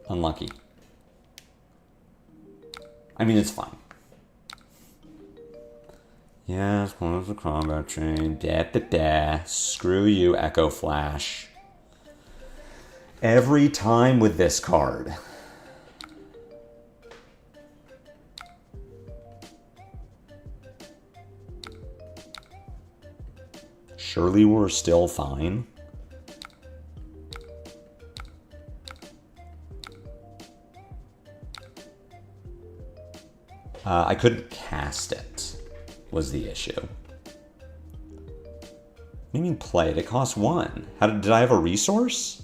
Unlucky. I mean, it's fine. Yes, one of the combat train. Da, da, da. Screw you, Echo Flash. Every time with this card. Surely we're still fine. I couldn't cast it, was the issue. What do you mean play it? It costs 1. Did I have a resource?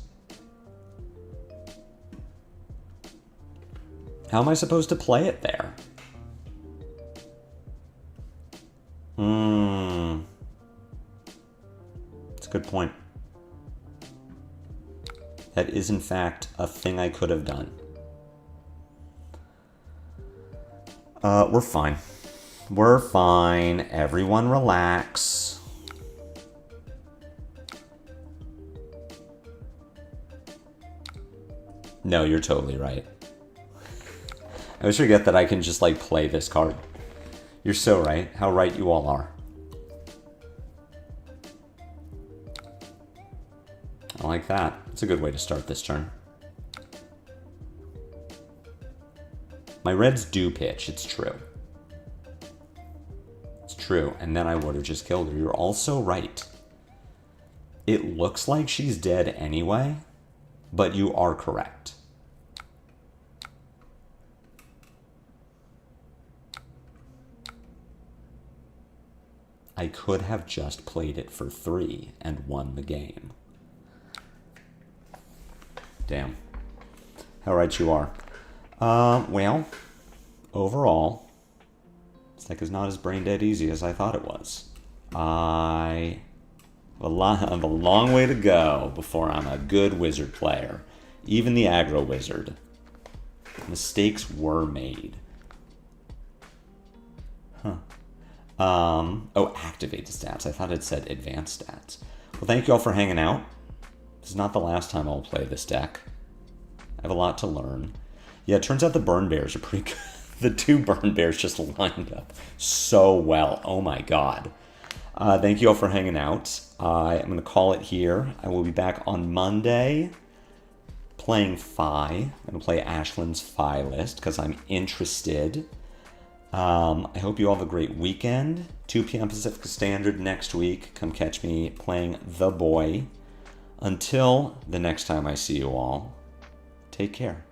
How am I supposed to play it there? That's a good point. That is, in fact, a thing I could have done. We're fine. We're fine. Everyone relax. No, you're totally right. I always forget that I can just, like, play this card. You're so right. How right you all are. I like that. It's a good way to start this turn. My reds do pitch, it's true. It's true, and then I would have just killed her. You're also right. It looks like she's dead anyway, but you are correct. I could have just played it for 3 and won the game. Damn. How right you are. Well, overall, this deck is not as brain dead easy as I thought it was. I have a long way to go before I'm a good wizard player. Even the aggro wizard. Mistakes were made. Huh. Oh, activate the stats. I thought it said advanced stats. Well, thank you all for hanging out. This is not the last time I'll play this deck. I have a lot to learn. Yeah, it turns out the Burn Bears are pretty good. The 2 Burn Bears just lined up so well. Oh my god. Thank you all for hanging out. I'm going to call it here. I will be back on Monday playing Fi. I'm going to play Ashland's Fi list because I'm interested. I hope you all have a great weekend. 2 p.m. Pacific Standard next week. Come catch me playing The Boy. Until the next time I see you all, take care.